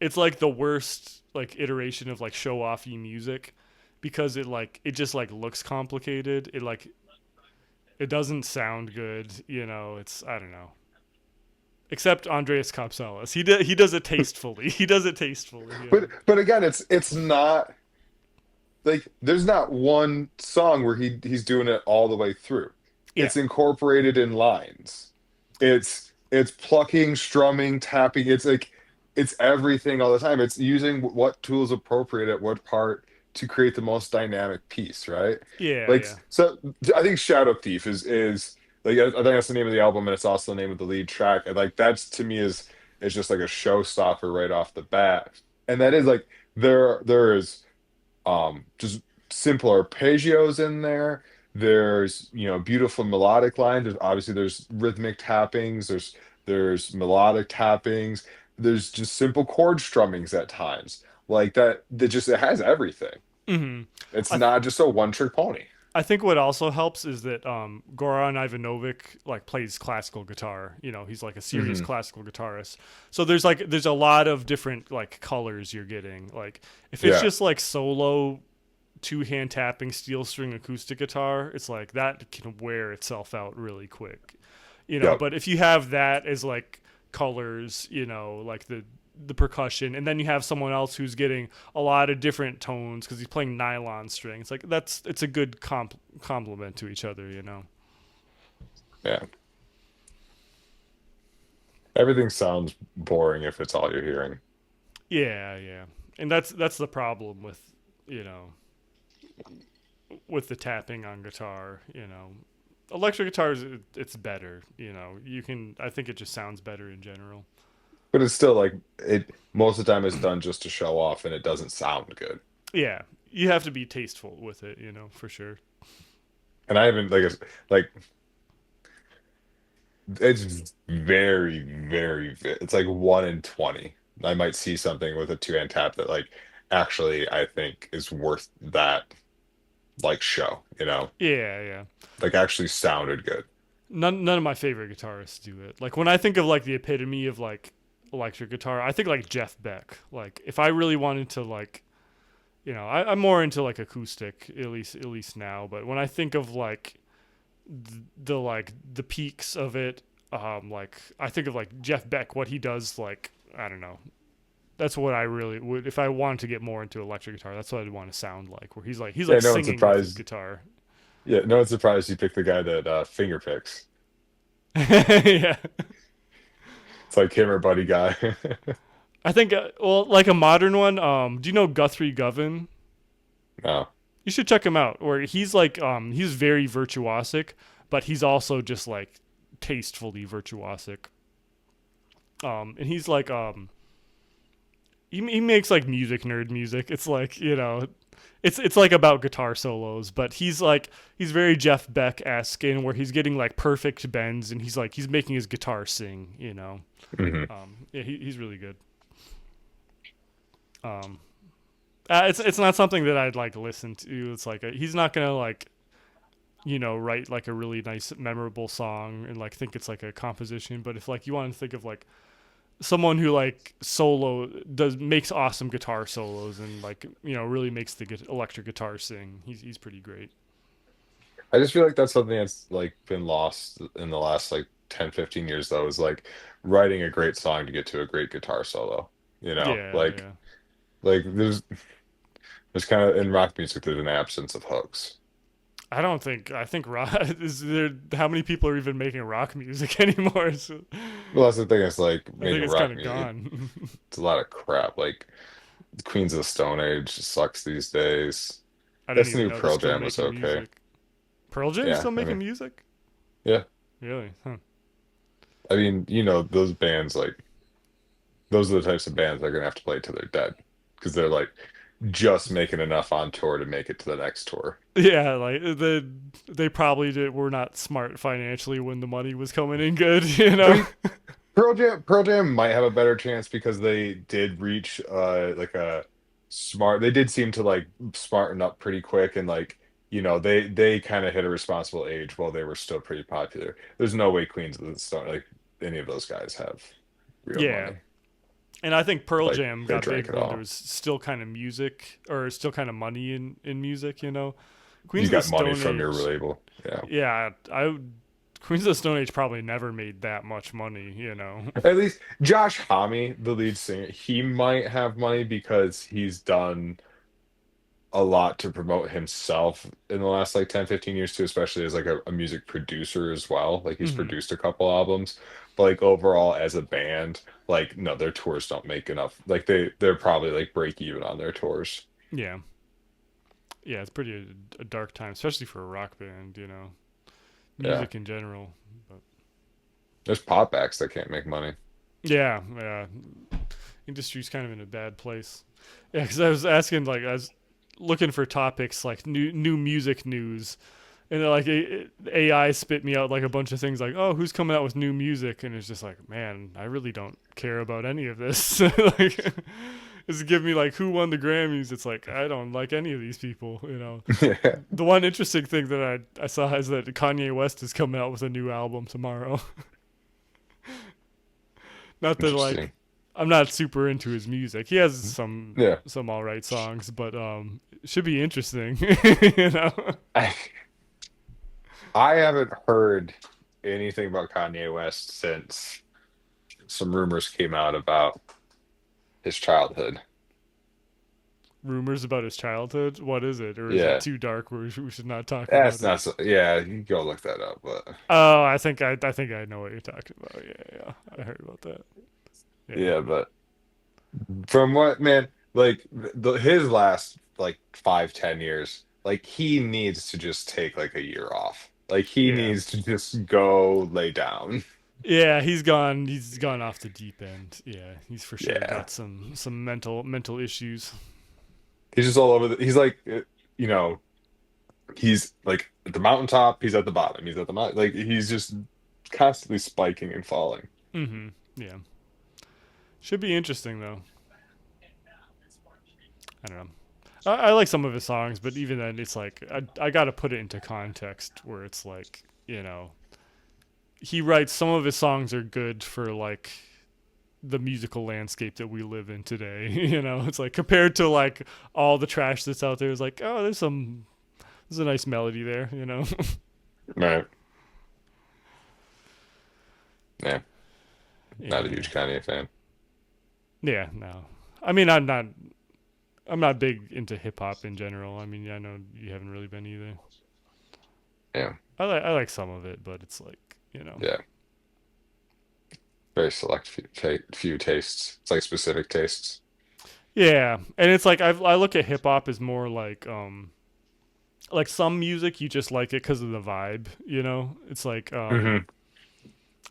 it's like the worst like iteration of like show offy music, because it just like looks complicated. It doesn't sound good. It's, I don't know. Except Andreas Kapsalis, he does it tastefully. He does it tastefully. But again, it's not like there's not one song where he's doing it all the way through. Yeah. It's incorporated in lines. It's plucking, strumming, tapping. It's like it's everything all the time. It's using what tools appropriate at what part to create the most dynamic piece, right? Yeah. Like Yeah. so I think Shadow Thief is like I think that's the name of the album and it's also the name of the lead track. And like that's to me is just like a showstopper right off the bat. And that is like there is just simple arpeggios in there. There's beautiful melodic lines. There's rhythmic tappings. There's melodic tappings. There's just simple chord strummings at times like that just it has everything. Hmm. It's I not just a one trick pony. I think what also helps is that Goran Ivanovic like plays classical guitar. He's like a serious Hmm. classical guitarist. So there's a lot of different like colors you're getting. Like if it's Yeah. just like solo two-hand tapping steel string acoustic guitar, it's like that can wear itself out really quick. Yep. But if you have that as like colors, like the percussion, and then you have someone else who's getting a lot of different tones because he's playing nylon strings, like it's a good complement to each other. Yeah. Everything sounds boring if it's all you're hearing. Yeah, yeah. And that's the problem you know with the tapping on guitar. Electric guitars, it's better. I think it just sounds better in general. But it's still like it most of the time it's done just to show off and it doesn't sound good. Yeah, you have to be tasteful with it, for sure. And I haven't like it's very, it's like 1 in 20. I might see something with a two-hand tap that like actually I think is worth that like show, Yeah, yeah. like actually sounded good. None of my favorite guitarists do it. Like when I think of like the epitome of like electric guitar, I think like Jeff Beck. Like if I really wanted to like, I'm more into like acoustic at least now. But when I think of like the peaks of it, like I think of like Jeff Beck, what he does, like I don't know. That's what I really would, if I wanted to get more into electric guitar. That's what I'd want to sound like, where he's like Yeah, no one's singing with his surprised. guitar. Yeah, no one's surprised you picked the guy that finger picks. Yeah. It's like him or Buddy Guy. I think, well, like a modern one. Do you know Guthrie Govan? No. You should check him out. Where he's like, he's very virtuosic, but he's also just like tastefully virtuosic. And he's like, he makes like music nerd music. It's like, it's like about guitar solos, but he's very Jeff Beck-esque in where he's getting like perfect bends and he's making his guitar sing. Mm-hmm. Yeah, he's really good. It's not something that I'd like listen to. It's like he's not gonna like, write like a really nice memorable song and like think it's like a composition. But if like you want to think of like someone who like makes awesome guitar solos and like really makes the electric guitar sing, he's pretty great. I just feel like that's something that's like been lost in the last like 10, 15 years though, is like writing a great song to get to a great guitar solo. Yeah, yeah. Like there's kind of in rock music there's an absence of hooks. I think rock is there. How many people are even making rock music anymore? So, Well, that's the thing. It's like I think making it's rock kind of music. gone. It's a lot of crap. Like Queens of the Stone Age sucks these days. I didn't Guess the even new know they're Pearl still Jam was making okay. music. Pearl Jam's Yeah, still I making mean, music? yeah. Really? Huh. I mean, those bands like those are the types of bands that are gonna have to play till they're dead because they're like just making enough on tour to make it to the next tour. Yeah, like they probably were not smart financially when the money was coming in good. I mean, Pearl Jam might have a better chance because they did reach like a smart. They did seem to like smarten up pretty quick and like they kind of hit a responsible age while they were still pretty popular. There's no way Queens of the Stone like any of those guys have real Yeah. money. And I think Pearl Like Jam they got drank big it when there all. was still kind of music or still kind of money in music. Queens You of the got money Stone from your Age. label. Yeah. Yeah, Queens of the Stone Age probably never made that much money. At least Josh Homme, the lead singer, he might have money because he's done a lot to promote himself in the last like 10, 15 years too, especially as like a music producer as well. Like he's Hmm. produced a couple albums. But like overall as a band, like no, their tours don't make enough. Like they're probably like break even on their tours. Yeah. Yeah, it's pretty a dark time, especially for a rock band. Yeah. Music in general. But There's pop acts that can't make money. yeah, yeah. Industry's kind of in a bad place. Yeah, because I was asking, like, I was looking for topics like new music news, and like AI spit me out like a bunch of things like, oh, who's coming out with new music, and it's just like, man, I really don't care about any of this. Like, just give me like who won the Grammys. It's like I don't like any of these people. Yeah. The one interesting thing that I saw is that Kanye West is coming out with a new album tomorrow. Not that Interesting. like I'm not super into his music. He has Yeah. some all right songs, but it should be interesting. I I haven't heard anything about Kanye West since some rumors came out about his childhood. Rumors about his childhood. What is it, or is it Yeah. too dark where we should not talk That's about it? not so, yeah, you can go look that up, but Oh, I think I know what you're talking about. Yeah, yeah, I heard about that. Yeah, yeah, but from what man, like his last like 5, 10 years, like he needs to just take like a year off. Like he yeah, needs to just go lay down. yeah. He's gone. He's gone off the deep end. Yeah, he's for sure Yeah. got some mental issues. He's just all over he's like you know, he's like at the mountaintop, he's at the bottom, he's at the mountain, like he's just constantly spiking and falling. Mm-hmm. Yeah, should be interesting though. I don't know. I like some of his songs, but even then, it's like I got to put it into context where it's like he writes some of his songs are good for like the musical landscape that we live in today. It's like compared to like all the trash that's out there. It's like oh, there's a nice melody there. Right. Yeah. Not a Yeah, huge Kanye fan. yeah. No, I mean I'm not big into hip hop in general. I mean I know you haven't really been either. Yeah. I like some of it, but it's like Yeah. Very select few tastes. It's like specific tastes. Yeah, and it's like I look at hip hop as more like some music you just like it because of the vibe. You know, it's like Hmm.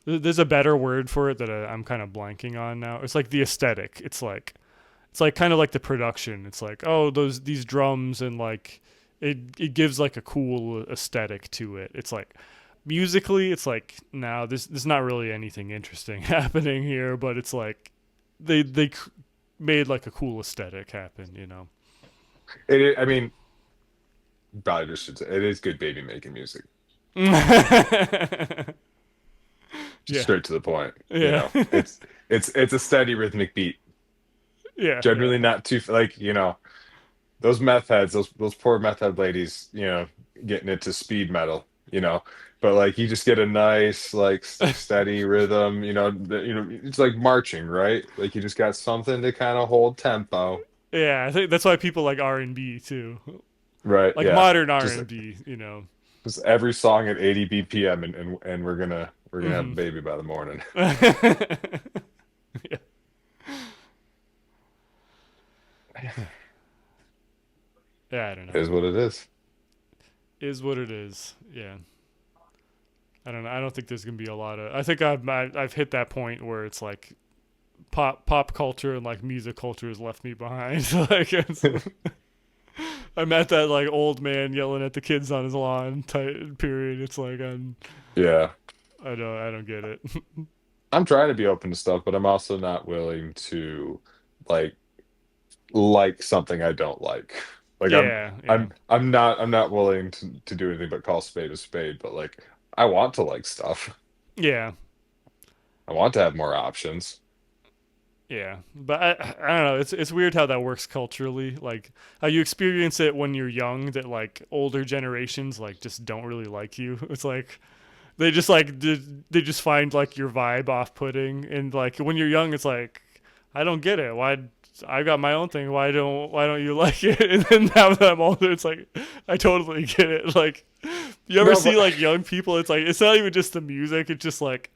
there's a better word for it that I'm kind of blanking on now. It's like the aesthetic. It's like kind of like the production. It's like, oh, these drums and like it gives like a cool aesthetic to it. It's like musically, it's like now there's not really anything interesting happening here, but it's like they made like a cool aesthetic happen, you know. I mean, probably just should say, it is good baby making music. Just Yeah, straight to the point. You yeah, know, it's a steady rhythmic beat. yeah, yeah, Generally not too like, you know, those meth heads, those poor meth head ladies, you know, getting into speed metal, you know. But like you just get a nice like steady rhythm, you know, it's like marching, right? Like you just got something to kind of hold tempo. yeah. I think that's why people like R&B too, Right, like yeah. modern Just R&B, you know. just every song at 80 BPM and we're gonna have a Hmm. baby by the morning. Yeah. Yeah, I don't know. Is what it is. Is what it is. Yeah. I don't know. I don't think there's gonna be a lot of. I think I've hit that point where it's like pop culture and like music culture has left me behind. Like I'm at that like old man yelling at the kids on his lawn type period. It's like Yeah. I don't get it. I'm trying to be open to stuff, but I'm also not willing to like like something I don't like. Like Yeah, yeah, I'm not willing to do anything but call spade a spade, but like I want to like stuff. yeah, I want to have more options. yeah. But I don't know. It's weird how that works culturally. Like how you experience it when you're young. That like older generations like just don't really like you. It's like they just like they just find like your vibe off putting, and like when you're young, it's like I don't get it. Why I got my own thing. Why don't you like it? And then now that I'm older, it's like I totally get it. Like you ever No, see but like young people? It's like it's not even just the music. It's just like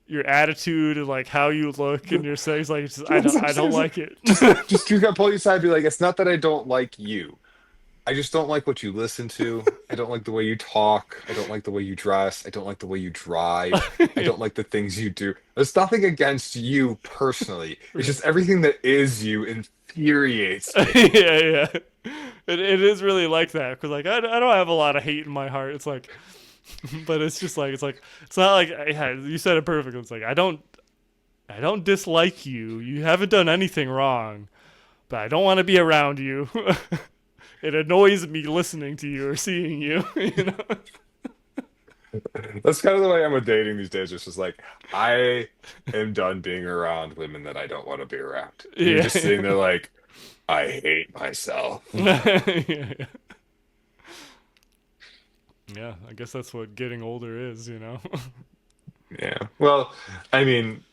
your attitude and like how you look and your sex. Like it's just, I don't like it. just you gotta pull you aside and be like, it's not that I don't like you. I just don't like what you listen to. I don't like the way you talk. I don't like the way you dress. I don't like the way you drive. I Yeah. don't like the things you do. There's nothing against you personally. It's Right. just everything that is you infuriates me. Yeah, yeah. It is really like that because like I don't have a lot of hate in my heart. It's like, but it's just like it's not like yeah, you said it perfectly. It's like I don't dislike you. You haven't done anything wrong, but I don't want to be around you. It annoys me listening to you or seeing you. You know? That's kind of the way I'm with dating these days. It's just like I am done being around women that I don't want to be around. And you're Yeah, just sitting there like, I hate myself. yeah, yeah. Yeah, I guess that's what getting older is. You know? Yeah. Well, I mean,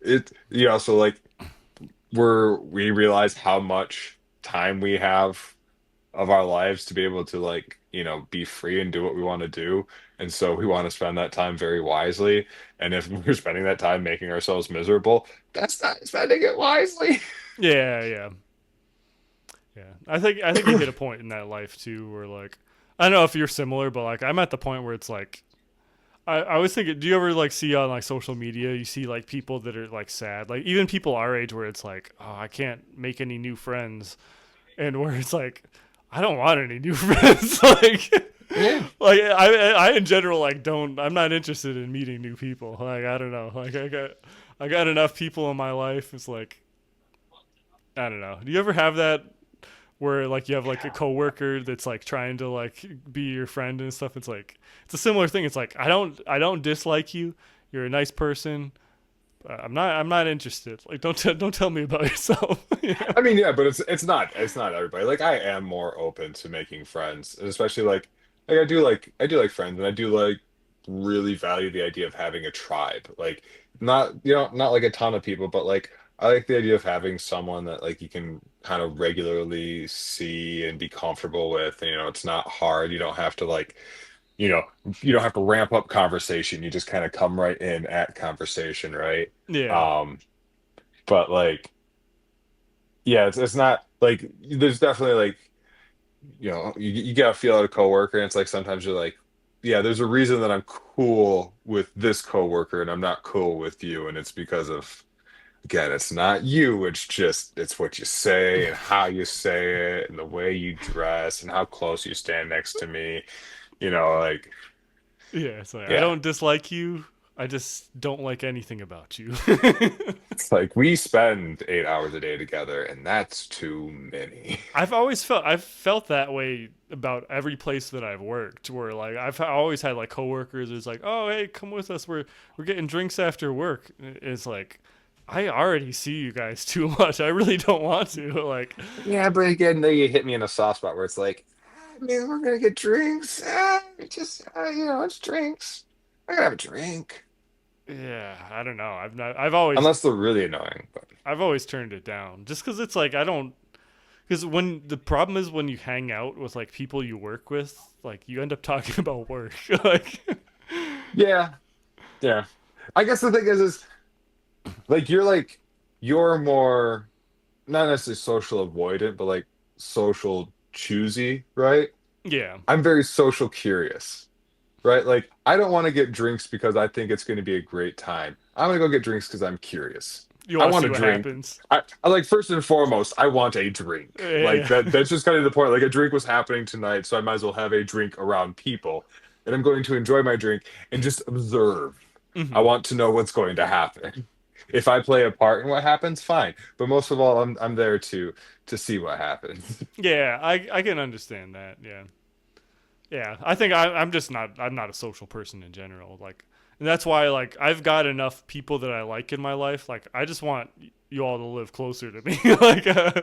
you know, so like we realize how much time we have of our lives to be able to like, you know, be free and do what we want to do. And so we want to spend that time very wisely. And if we're spending that time making ourselves miserable, that's not spending it wisely. Yeah, yeah, yeah. I think you hit a point in that life too, where like I don't know if you're similar, but like I'm at the point where it's like I was thinking, do you ever like see on like social media, you see like people that are like sad, like even people our age where it's like, oh, I can't make any new friends, and where it's like, I don't want any new friends, Yeah. like I in general like don't, I'm not interested in meeting new people, like I don't know, like I got enough people in my life. It's like I don't know. Do you ever have that where like you have like a coworker that's like trying to like be your friend and stuff? It's like it's a similar thing. It's like I don't dislike you. You're a nice person. I'm not interested. Like don't tell me about yourself. You know? I mean, yeah, but it's not everybody. Like I am more open to making friends, and especially like I do like friends, and I do like really value the idea of having a tribe. Like not you know not like a ton of people, but like I like the idea of having someone that like you can kind of regularly see and be comfortable with. And, you know, it's not hard. You don't have to like you know, you don't have to ramp up conversation. You just kind of come right in at conversation, right? Yeah. Um, but like, yeah, it's not like there's definitely like, you gotta feel out a coworker, and it's like sometimes you're like, yeah, there's a reason that I'm cool with this coworker and I'm not cool with you, and it's because of, again, it's not you, it's what you say and how you say it and the way you dress and how close you stand next to me. Like, Yeah. It's like I yeah. don't dislike you. I just don't like anything about you. It's like we spend 8 hours a day together, and that's too many. I've felt that way about every place that I've worked, where like I've always had like coworkers who's like, oh hey, come with us, we're getting drinks after work. It's like I already see you guys too much. I really don't want to. Like, Yeah, but again, then you hit me in a soft spot where it's like, I mean, we're gonna get drinks. It's drinks. I gotta have a drink. yeah, I don't know. I've always Unless they're really annoying, but I've always turned it down just because it's like I don't. Because when the problem is when you hang out with like people you work with, like you end up talking about work. Like, yeah, yeah. I guess the thing is like you're more not necessarily social avoidant, but like social choosy, right? yeah, I'm very social curious, right? Like I don't want to get drinks because I think it's going to be a great time. I'm going to go get drinks because I'm curious. you I want to want see a what drink. happens. I like first and foremost, I want a drink. Like Yeah, that's just kind of the point. Like a drink was happening tonight, so I might as well have a drink around people. And I'm going to enjoy my drink and just observe. I hmm want to know what's going to happen. If I play a part in what happens, fine. But most of all, I'm there to see what happens. yeah. I can understand that. Yeah, yeah. I think I'm not a social person in general. Like, and that's why like I've got enough people that I like in my life. Like, I just want you all to live closer to me.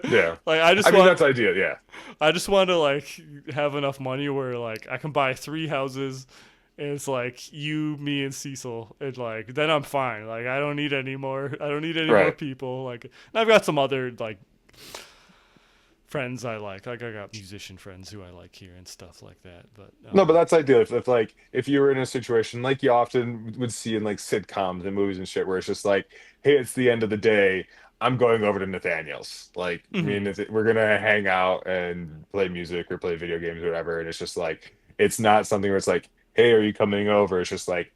Yeah. Like I mean that's ideal, yeah. I just want to like have enough money where like I can buy 3 houses and it's like you, me, and Cecil, and like then I'm fine. Like I don't need any more. I don't need any more Right. people. Like, and I've got some other like friends I like. Like I got musician friends who I like here and stuff like that. But No, but that's ideal. If you were in a situation like you often would see in like sitcoms and movies and shit, where it's just like, hey, it's the end of the day. I'm going over to Nathaniel's. Like, I mean, mhm. we're gonna hang out and play music or play video games or whatever. And it's just like, it's not something where it's like, hey, are you coming over? It's just like,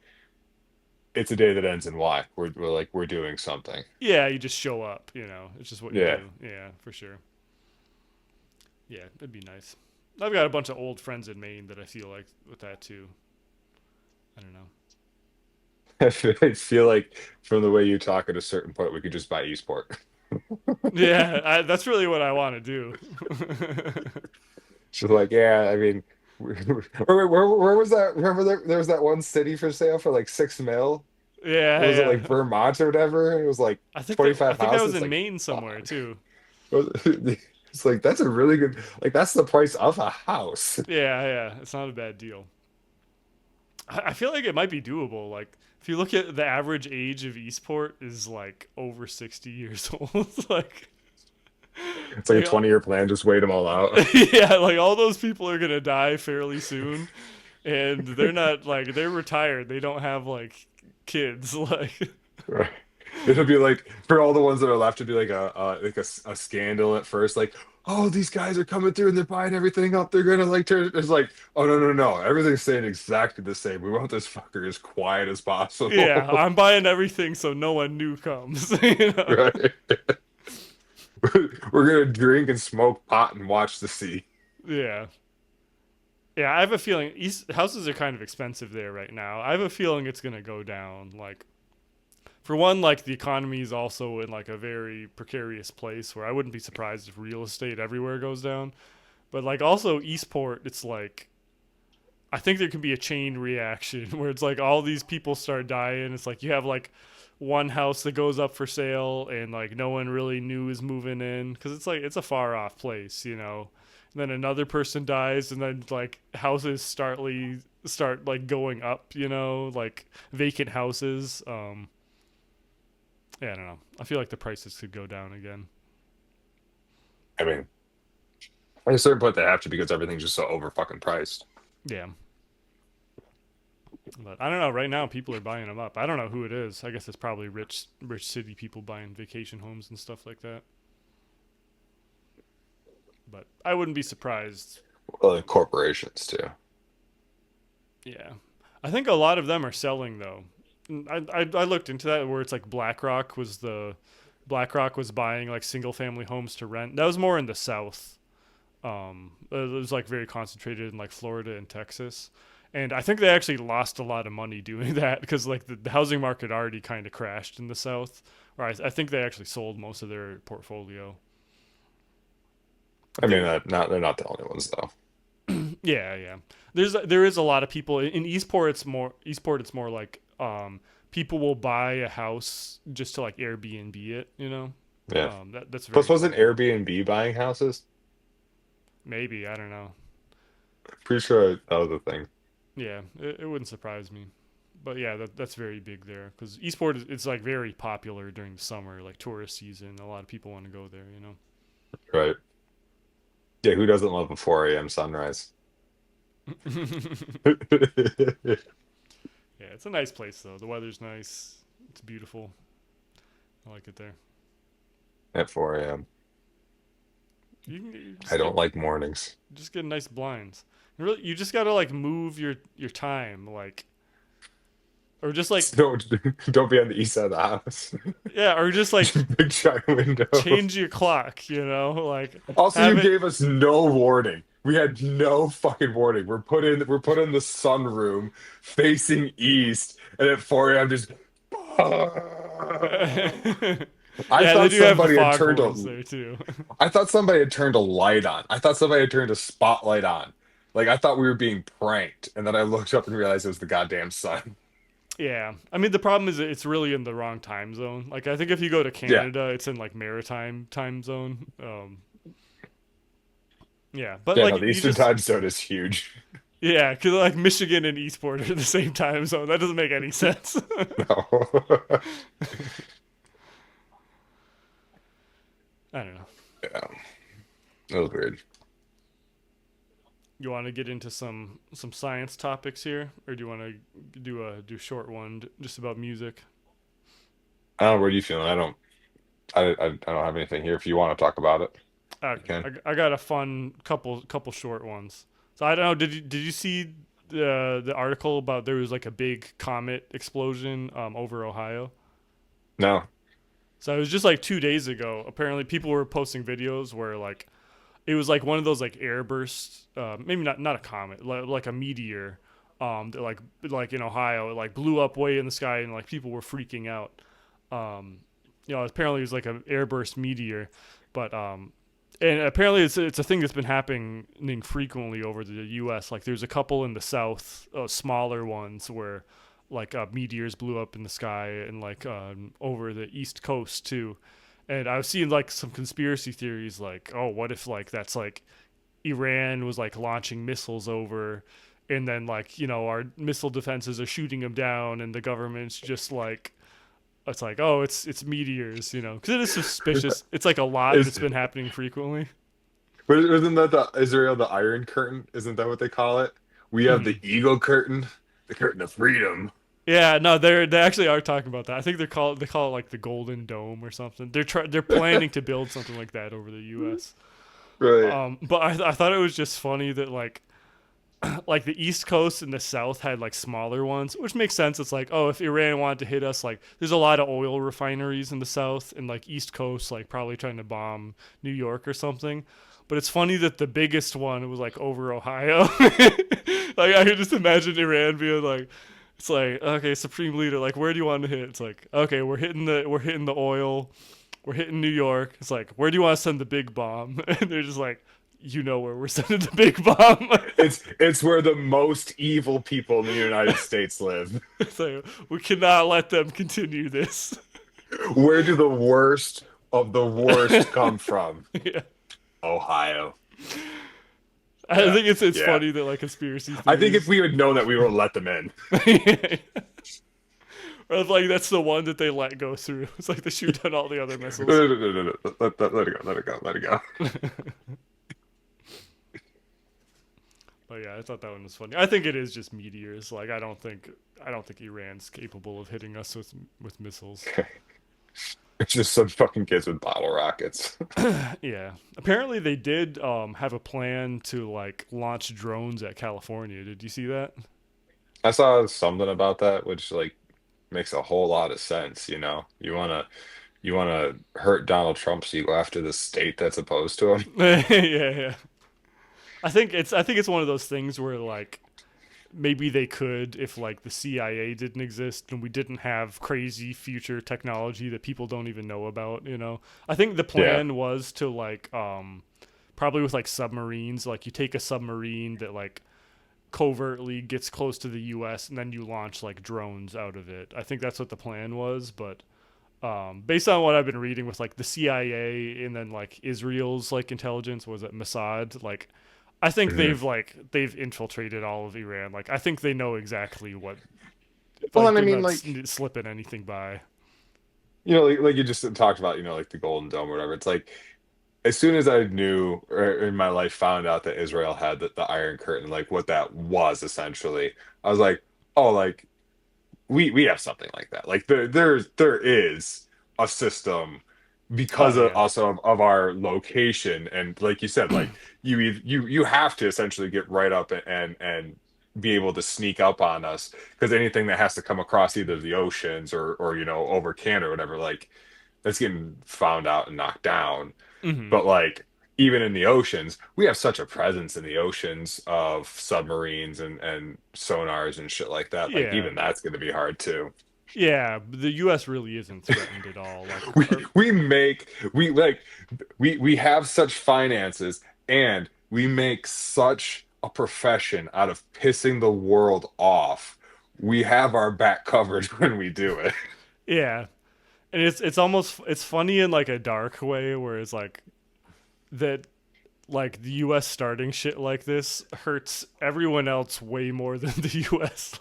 it's a day that ends in Y. We're doing something. Yeah, you just show up. It's just what you Yeah. do. Yeah, for sure. Yeah, it'd be nice. I've got a bunch of old friends in Maine that I feel like with that too. I don't know. I feel like from the way you talk at a certain point, we could just buy Eastport. Yeah, that's really what I want to do. She's like, yeah, I mean, where was that? Remember there was that one city for sale for like 6 mil? Yeah, Was it like yeah. Vermont or whatever? It was like I 25 think that was houses. in Like, Maine somewhere fuck. too. It's like that's a really good, like that's the price of a house. Yeah, yeah. It's not a bad deal. I feel like it might be doable. Like if you look at the average age of Eastport is like over 60 years old. It's like a like 20-year plan, just wait them all out. yeah, like all those people are gonna die fairly soon, and they're not like they're retired. They don't have like kids. Like Right. It'll be like for all the ones that are left, it'd be like a scandal at first, like, oh, these guys are coming through and they're buying everything up. They're gonna like turn. It's like, oh no, no, no, everything's staying exactly the same. We want this fucker as quiet as yeah, possible. I'm buying everything so no one new comes. You know? Right. We're gonna drink and smoke pot and watch the sea. Yeah. Yeah, I have a feeling East houses are kind of expensive there right now. I have a feeling it's gonna go down. Like, for one, like the economy is also in like a very precarious place where I wouldn't be surprised if real estate everywhere goes down. But like also Eastport, it's like I think there can be a chain reaction where it's like all these people start dying. It's like you have like one house that goes up for sale and like no one really knew is moving in because it's like it's a far off place. And then another person dies and then like houses start like going up, like vacant houses. Yeah, I don't know. I feel like the prices could go down again. I mean, at a certain point they have to because everything's just so over fucking priced. Yeah. But I don't know. Right now, people are buying them up. I don't know who it is. I guess it's probably rich city people buying vacation homes and stuff like that. But I wouldn't be surprised. Well, and corporations too. Yeah, I think a lot of them are selling though. I looked into that where it's like BlackRock was buying like single family homes to rent. That was more in the South. It was like very concentrated in like Florida and Texas. And I think they actually lost a lot of money doing that because like the housing market already kind of crashed in the South. Or I think they actually sold most of their portfolio. I mean, they're not the only ones though. Yeah, yeah. There is a lot of people in Eastport. It's more like people will buy a house just to like Airbnb it. You know. Yeah. That's very Plus, wasn't Airbnb buying houses? maybe I don't know. Pretty sure that was a thing. Yeah, it wouldn't surprise me. But yeah, that's very big there because Eastport it's like very popular during the summer, like tourist season. A lot of people want to go there. You know. Right. Yeah, who doesn't love a 4 a.m. sunrise? Yeah, it's a nice place though. The weather's nice. It's beautiful. I like it there. At 4 a.m. You I just don't like mornings. get nice blinds. You just gotta like move your time, like, or just like Don't be on the east side of the house. yeah, or just like Big giant window. change your clock. You know, like Also, have you it. gave us no warning. We had no fucking warning. We're put in the sunroom facing east, and at 4 a.m. just. I Yeah, they thought do have the somebody had fog turned horns a. there too. I thought somebody had turned a light on. I thought somebody had turned a spotlight on. Like I thought we were being pranked, and then I looked up and realized it was the goddamn sun. Yeah, I mean the problem is it's really in the wrong time zone. Like I think if you go to Yeah, Canada, it's in like maritime time zone. Yeah, but yeah. like No, the you Eastern just Time Zone is huge. yeah, because like Michigan and Eastport are the same time zone. That doesn't make any sense. No. I don't know. Yeah, that was weird. You want to get into some science topics here, or do you want to do a short one just about music? I don't know. What are you feeling? I don't have anything here. If you want to talk about it, you Okay, can. I got a fun couple short ones. So I don't know. Did you see the article about there was like a big comet explosion over Ohio? No. So it was just like 2 days ago. Apparently, people were posting videos where like it was like one of those like airbursts, maybe not a comet, like a meteor, that like in Ohio, it like blew up way in the sky and like people were freaking out. Um, apparently it was like an airburst meteor, but and apparently it's a thing that's been happening frequently over the U.S. Like there's a couple in the South, smaller ones where like meteors blew up in the sky and like over the East Coast too. And I was seeing like some conspiracy theories like, oh, what if like that's like Iran was like launching missiles over and then like, our missile defenses are shooting them down and the government's just like it's like, oh, it's meteors, because it is suspicious. It's like a lot Is that's been happening frequently. but isn't that the Israel the Iron Curtain? Isn't that what they call it? We have Hmm. the Eagle Curtain, the curtain of freedom. Yeah, no, they actually are talking about that. I think they call it like the Golden Dome or something. They're planning to build something like that over the U.S. Right. But I thought it was just funny that like the East Coast and the South had like smaller ones, which makes sense. It's like, oh, if Iran wanted to hit us, like there's a lot of oil refineries in the South and like East Coast, like probably trying to bomb New York or something. But it's funny that the biggest one was like over Ohio. Like I could just imagine Iran being like, it's like, okay, Supreme Leader, like where do you want to hit? It's like, okay, we're hitting the oil, we're hitting New York. It's like, where do you want to send the big bomb? And they're just like, where we're sending the big bomb. It's where the most evil people in the United States live. So we cannot let them continue this. Where do the worst of the worst come from? Yeah. Ohio. I Yeah. think it's Yeah. funny that like conspiracy I think if theories. we had known that, we would let them in. Or like that's the one that they let go through. It's like they shoot down all the other missiles. No. Let it go. Let it go. Let it go. But Oh yeah, I thought that one was funny. I think it is just meteors. Like I don't think Iran's capable of hitting us with missiles. It's just some fucking kids with bottle rockets. Yeah. Apparently they did have a plan to like launch drones at California. Did you see that? I saw something about that, which like makes a whole lot of sense, you know. You wanna hurt Donald Trump, so you go after the state that's opposed to him. Yeah, yeah. I think it's one of those things where like maybe they could if like the CIA didn't exist and we didn't have crazy future technology that people don't even know about, you know. I think the Yeah. plan was to like probably with like submarines, like you take a submarine that like covertly gets close to the US and then you launch like drones out of it. I think that's what the plan was, but based on what I've been reading with like the CIA and then like Israel's like intelligence was it Mossad like I think Mhm. they've infiltrated all of Iran. Like I think they know exactly what Well, like and I they're mean, not like, slipping anything by. you know, like you just talked about, you know, like the Golden Dome or whatever. It's like as soon as I knew or in my life found out that Israel had the Iron Curtain, like what that was essentially, I was like, oh, like we have something like that. Like there is a system Oh because of yeah. also of our location, and like you said, like you have to essentially get right up and be able to sneak up on us because anything that has to come across either the oceans or you know over Canada or whatever, like that's getting found out and knocked down. Hmm. But like even in the oceans, we have such a presence in the oceans of submarines and sonars and shit like that. Like Yeah. even that's going to be hard too. Yeah, the US really isn't threatened at all. Like We we make we like we have such finances and we make such a profession out of pissing the world off. We have our back covered when we do it. yeah. And it's almost it's funny in like a dark way where it's like that like the US starting shit like this hurts everyone else way more than the US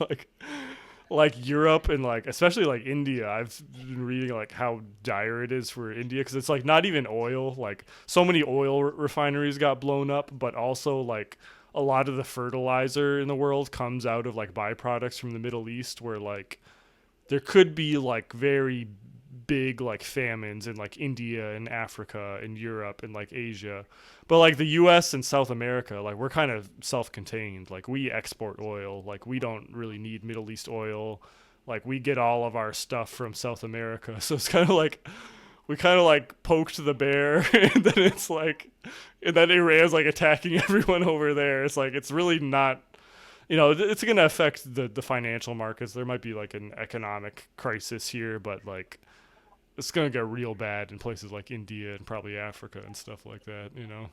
like Europe and like especially like India. I've been reading like how dire it is for India because it's like not even oil. Like so many oil refineries got blown up, but also like a lot of the fertilizer in the world comes out of like byproducts from the Middle East, where like there could be like very big like famines in like India and Africa and Europe and like Asia. But like the US and South America, like we're kind of self-contained. Like we export oil. Like we don't really need Middle East oil. Like we get all of our stuff from South America. So it's kind of like we kind of like poked the bear and then it's like and then Iran's like attacking everyone over there. It's like it's really not you know, it's going to affect the financial markets. There might be like an economic crisis here, but like it's gonna get real bad in places like India and probably Africa and stuff like that. You know.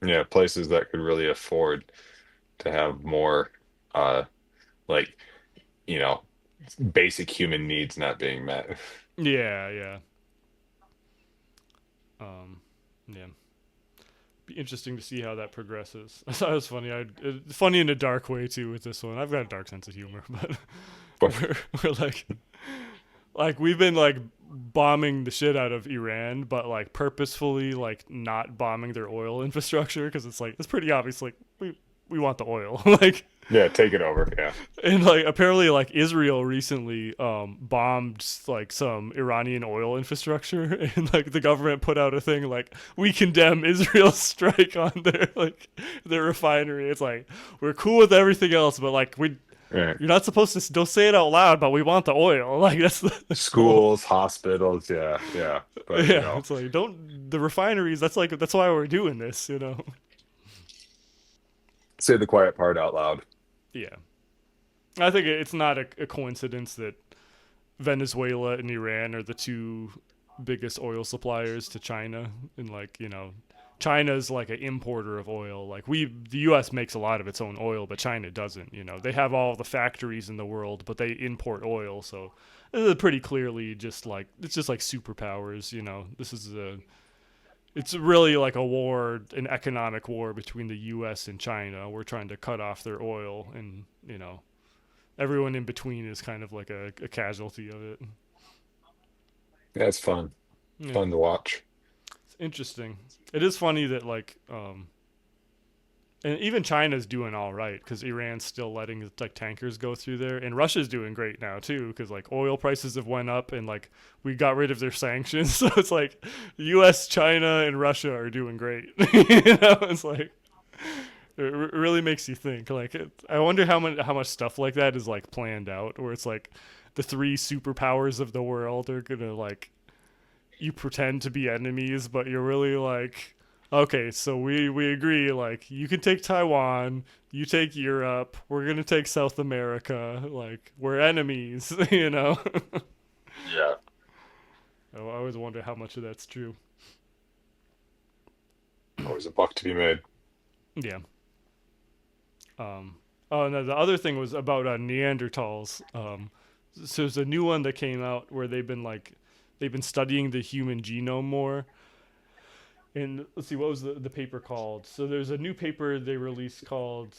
Yeah, places that could really afford to have more uh like, you know, basic human needs not being met. Yeah, yeah, um, yeah. Be interesting to see how that progresses. I thought it was funny. Funny in a dark way too with this one. I've got a dark sense of humor, but But we're like we've been like bombing the shit out of Iran, but like purposefully like not bombing their oil infrastructure because it's like it's pretty obvious like we want the oil like yeah, take it over. Yeah. and like apparently like Israel recently bombed like some Iranian oil infrastructure and like the government put out a thing like we condemn Israel's strike on their refinery. It's like we're cool with everything else, but like we Right. you're not supposed to don't say it out loud, but we want the oil. Like that's the goal. Schools, hospitals, yeah, yeah. But you Yeah, know, it's like don't the refineries. That's like that's why we're doing this. You know. say the quiet part out loud. Yeah, I think it's not a coincidence that Venezuela and Iran are the two biggest oil suppliers to China, and like you know, China's like an importer of oil. Like the U.S. makes a lot of its own oil, but China doesn't. You know, they have all the factories in the world, but they import oil. So this is pretty clearly just like it's just like superpowers. You know, this is a it's really like a war, an economic war between the U.S. and China. We're trying to cut off their oil, and you know, everyone in between is kind of like a casualty of it. Yeah, it's fun. Yeah, Fun to watch. it's interesting. It is funny that like And even China's doing all right because Iran's still letting like tankers go through there, and Russia's doing great now too because like oil prices have went up and like we got rid of their sanctions, so it's like U.S., China, and Russia are doing great. It's like it really makes you think. Like I wonder how much stuff like that is like planned out, where it's like the three superpowers of the world are gonna like you pretend to be enemies, but you're really like, okay, so we agree, like you can take Taiwan, you take Europe, we're gonna take South America, like we're enemies, you know. Yeah. I always wonder how much of that's true. Always a buck to be made. Yeah. Oh no, the other thing was about Neanderthals. So there's a new one that came out where they've been studying the human genome more. And let's see, what was the paper called? So there's a new paper they released called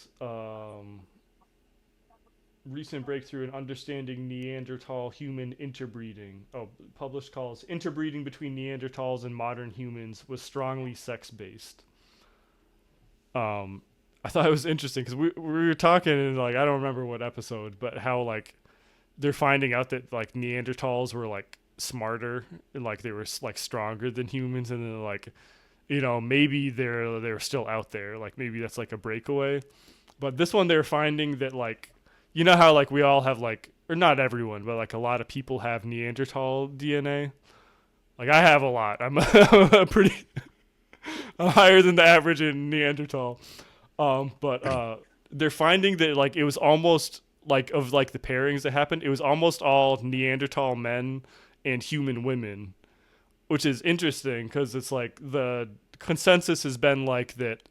Recent Breakthrough in Understanding Neanderthal Human Interbreeding. Oh, published calls Interbreeding Between Neanderthals and Modern Humans was Strongly Sex-Based. I thought it was interesting because we were talking in like, I don't remember what episode, but how like they're finding out that like Neanderthals were like smarter and like they were like stronger than humans, and then like, you know, maybe they're still out there, like maybe that's like a breakaway. But this one they're finding that like, you know how like we all have like, or not everyone, but like a lot of people have Neanderthal DNA. Like I have a lot. I'm I'm higher than the average in Neanderthal. But they're finding that like it was almost like of like the pairings that happened, it was almost all Neanderthal men and human women, which is interesting because it's like the consensus has been like that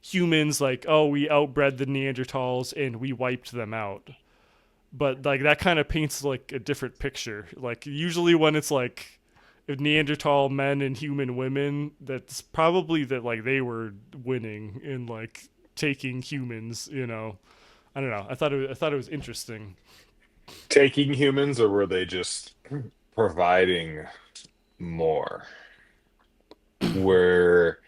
humans like, oh, we outbred the Neanderthals and we wiped them out. But like that kind of paints like a different picture. Like usually when it's like Neanderthal men and human women, that's probably that like they were winning in like taking humans, you know. I don't know. I thought it was interesting. Taking humans, or were they just providing more? Where,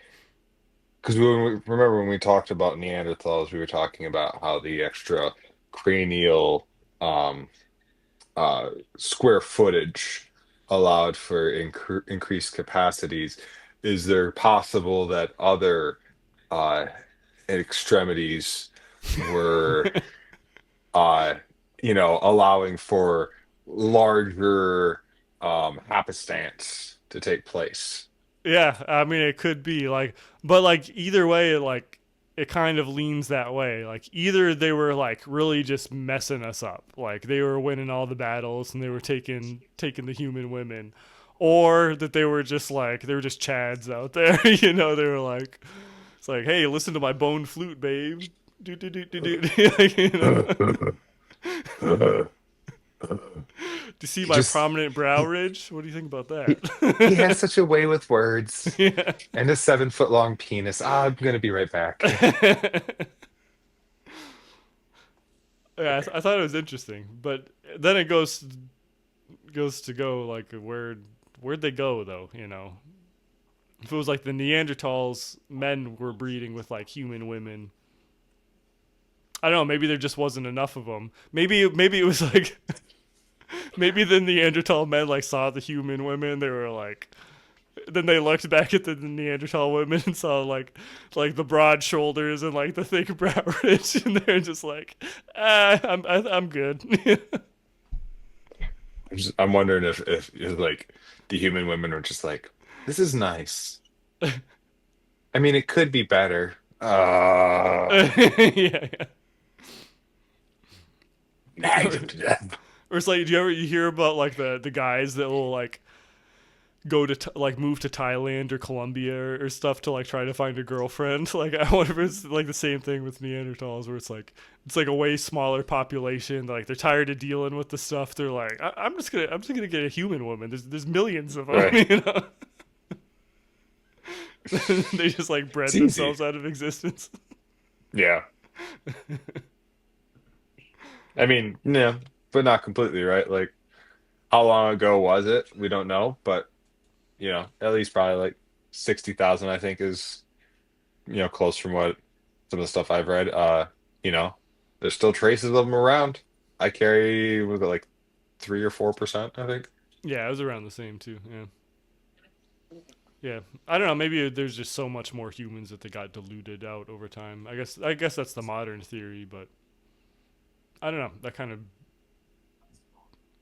because remember when we talked about Neanderthals, we were talking about how the extra cranial um, square footage allowed for increased capacities. Is there possible that other uh, extremities were, uh, allowing for larger happenstance to take place? Yeah, I mean it could be like, but like either way, it kind of leans that way. Like either they were like really just messing us up, like they were winning all the battles and they were taking the human women, or that they were just chads out there. You know, they were like, it's like, hey, listen to my bone flute, babe. Do do do do do. Like, you know. Do you see my Just prominent brow ridge? What do you think about he that? has such a way with words Yeah. and a 7 foot long penis. I'm gonna be right back. Yeah, Okay. I thought it was interesting, but then it goes to go like where'd they go though? You know, if it was like the Neanderthals, men were breeding with like human women. I don't know. Maybe there just wasn't enough of them. Maybe it was like maybe the Neanderthal men like saw the human women. They were like, then they looked back at the Neanderthal women and saw like the broad shoulders and like the thick brow ridge, and they're just like, I'm good. I'm wondering if like the human women are just like, this is nice. I mean, it could be better. Yeah, yeah. Nag them to death. Or it's like, you hear about like the guys that will like go to like move to Thailand or Colombia or stuff to like try to find a girlfriend. Like I wonder if it's like the same thing with Neanderthals, where it's like a way smaller population. Like they're tired of dealing with the stuff. They're like, I'm just gonna get a human woman. There's millions of them. Right. You know. They just like bred It's easy. themselves out of existence. Yeah. I mean, yeah, but not completely, right? Like, how long ago was it? We don't know, but at least probably like 60,000, I think, is close from what some of the stuff I've read, you know, there's still traces of them around. I carry, was it like 3 or 4%, I think. Yeah, it was around the same too. Yeah. Yeah, I don't know. Maybe there's just so much more humans that they got diluted out over time. I guess that's the modern theory, but I don't know. That kind of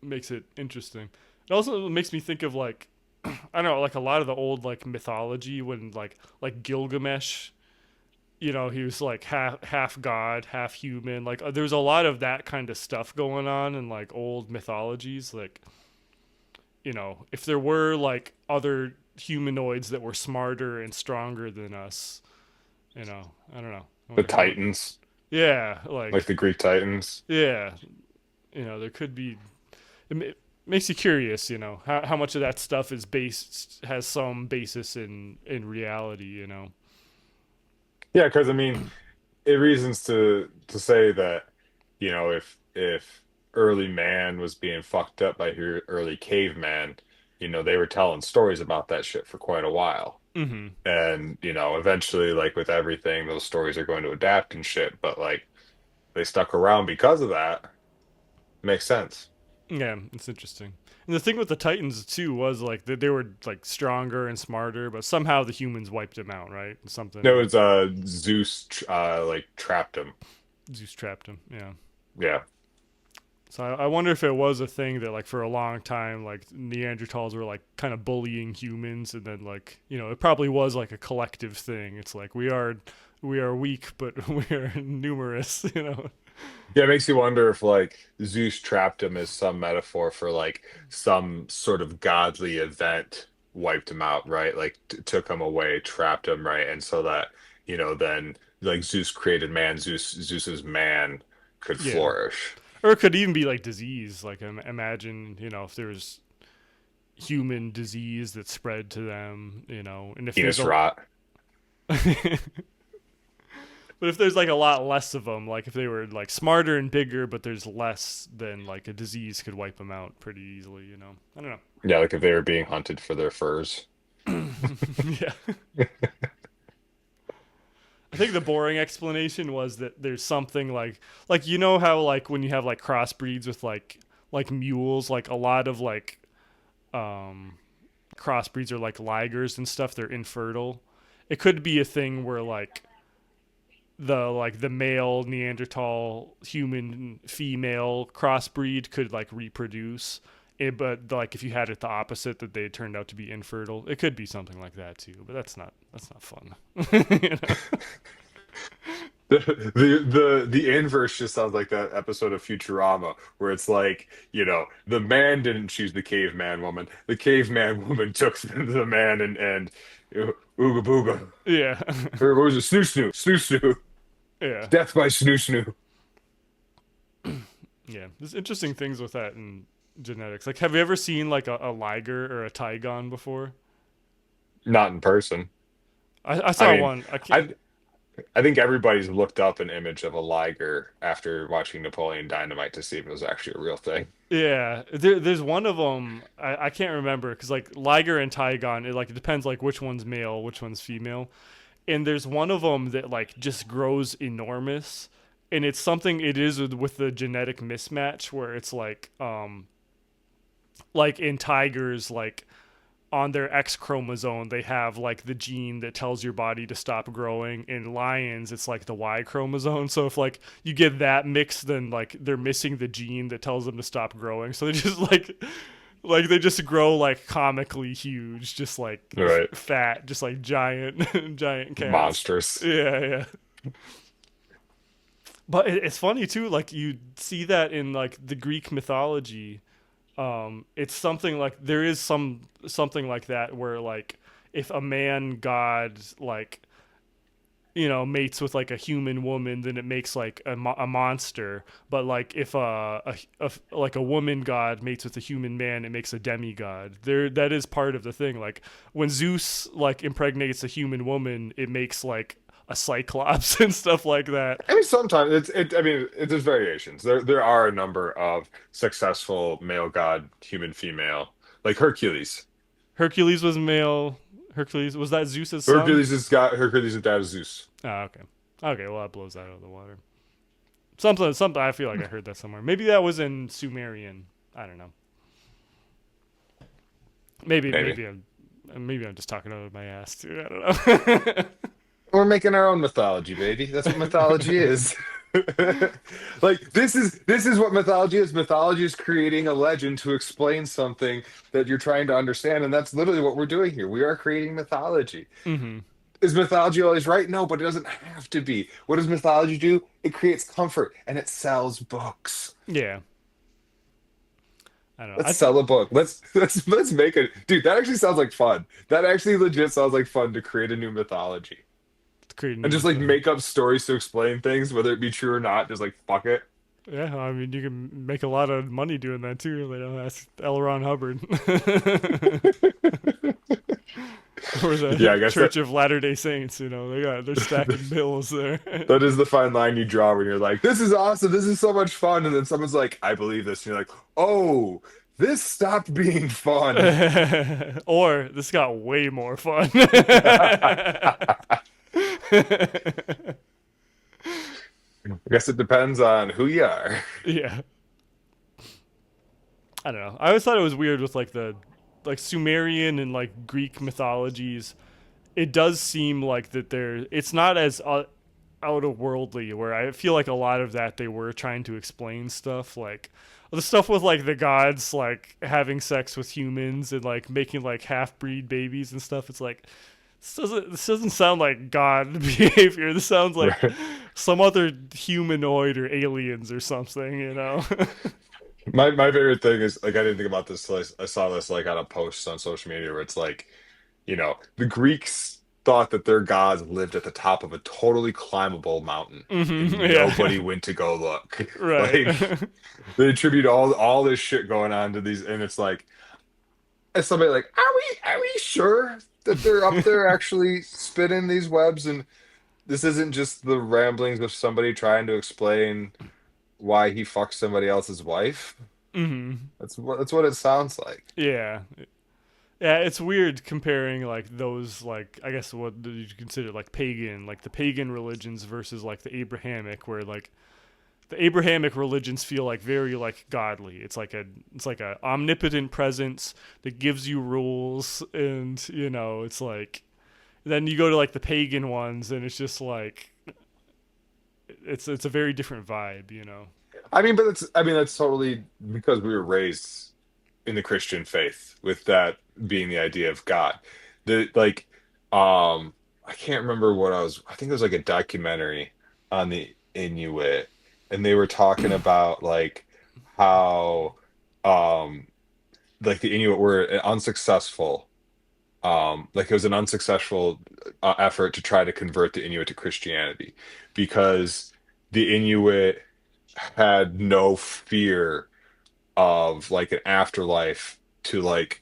makes it interesting. It also makes me think of like I don't know, like a lot of the old like mythology when like Gilgamesh, he was like half god, half human. Like there's a lot of that kind of stuff going on in like old mythologies. Like if there were like other humanoids that were smarter and stronger than us, I don't know. I The wonder how. Titans, Yeah, like the Greek Titans. yeah, there could be. It makes you curious, how much of that stuff has some basis in reality, Yeah, because I mean, it reasons to say that, if early man was being fucked up by early caveman, they were telling stories about that shit for quite a while. Mm-hmm. And, eventually, like with everything, those stories are going to adapt and shit, but like they stuck around because of that. Makes sense. Yeah, it's interesting. And the thing with the Titans too was like that they were like stronger and smarter, but somehow the humans wiped them out, right? No, Something it's Zeus like trapped him. Zeus trapped them. Yeah. Yeah. So I wonder if it was a thing that like for a long time like Neanderthals were like kind of bullying humans, and then like it probably was like a collective thing. It's like we are weak, but we are numerous. Yeah, it makes you wonder if like Zeus trapped him as some metaphor for like some sort of godly event wiped him out, right? Like took him away, trapped him, right? And so that, then like Zeus created man, Zeus's man could Yeah. flourish. Or it could even be like disease. Like imagine if there was human disease that spread to them, and if there's Venus a rot. but if there's like a lot less of them, like if they were like smarter and bigger, but there's less, then like a disease could wipe them out pretty easily. I don't Yeah, like if they were being hunted for their furs. know. Yeah. I think the boring explanation was that there's something like how like when you have like crossbreeds with like mules, like a lot of like um crossbreeds are like ligers and stuff, they're infertile. It could be a thing where the male Neanderthal human female crossbreed could like reproduce. But like if you had it the opposite, that they turned out to be infertile, it could be something like that too. But that's not fun. you know? The inverse just sounds like that episode of Futurama where it's like, the man didn't choose the caveman woman. The caveman woman took the man and ooga booga. Yeah, Or what was it? Snoo snoo. Snoo snoo. yeah, Death by snoo snoo. yeah. There's interesting things with that in genetics. Like, have you ever seen like a liger or a Tygon before? Not in person. I I saw mean, one. I can't. I I think everybody's looked up an image of a liger after watching Napoleon Dynamite to see if it was actually a real thing. Yeah, there's one of them. I can't remember because like liger and Tygon, it depends like which one's male, which one's female, and there's one of them that like just grows enormous, and it's something it is with the genetic mismatch where it's like in tigers like on their X chromosome they have like the gene that tells your body to stop growing. In lions it's like the Y chromosome, so if like you get that mix then like they're missing the gene that tells them to stop growing, so they just like they just grow like comically huge, just like Right. fat, just like giant giant cats. Monstrous. Yeah. But it's funny too, like you see that in like the Greek mythology. It's something like there is something like that where like if a man god like mates with like a human woman, then it makes like a monster. But like if like a woman god mates with a human man, it makes a demigod. There, that is part of the thing. Like when Zeus like impregnates a human woman, it makes like a cyclops and stuff like that. I mean, sometimes there's variations. There are a number of successful male god, human female, like Hercules. Hercules was male. Hercules was that Zeus's son? Hercules' dad is Zeus. Oh, okay. Okay, well that blows that out of the water. Something. I feel like I heard that somewhere. Maybe that was in Sumerian. I don't know. Maybe I'm just talking out of my ass too. I don't know. We're making our own mythology, baby. That's what mythology is. Like this is what mythology is. Mythology is creating a legend to explain something that you're trying to understand, and that's literally what we're doing here. We are creating mythology. Mm-hmm. Is mythology always right? No, but it doesn't have to be. What does mythology do? It creates comfort and it sells books. Yeah. I don't know. Let's sell a book. Let's make it. Dude, that actually sounds like fun. That actually legit sounds like fun to create a new mythology. And just like make up stories to explain things, whether it be true or not, just like fuck it. Yeah, I mean, you can make a lot of money doing that too. You know, ask L. Ron Hubbard. Or the Yeah, I guess Church of Latter-day Saints, you know, they're stacking bills there. That is the fine line you draw when you're like, this is awesome, this is so much fun, and then someone's like, I believe this, and you're like, oh, this stopped being fun. Or this got way more fun. I guess it depends on who you are. Yeah. I don't know. I always thought it was weird with like the Sumerian and like Greek mythologies. It does seem like that it's not as out of worldly, where I feel like a lot of that they were trying to explain stuff like the stuff with like the gods like having sex with humans and like making like half-breed babies and stuff. It's like this doesn't sound like God behavior. This sounds like some other humanoid or aliens or something, you know. My favorite thing is like I didn't think about this till I saw this like on a post on social media where it's like, you know, the Greeks thought that their gods lived at the top of a totally climbable mountain, Mm-hmm, and nobody went to go look. Right. Like they attribute all this shit going on to these, and it's like, as somebody like, are we sure that they're up there actually spinning these webs, and this isn't just the ramblings of somebody trying to explain why he fucked somebody else's wife? Mm-hmm. That's what it sounds like. Yeah. Yeah, it's weird comparing like those like I guess what do you consider like pagan, like the pagan religions versus like the Abrahamic, where like the Abrahamic religions feel like very like godly. It's like a omnipotent presence that gives you rules, and you know, it's like then you go to like the pagan ones and it's just like it's a very different vibe, you know. That's totally because we were raised in the Christian faith with that being the idea of God. The like I can't remember I think it was like a documentary on the Inuit, and they were talking about like how like the Inuit were unsuccessful, like it was an unsuccessful effort to try to convert the Inuit to Christianity because the Inuit had no fear of like an afterlife to like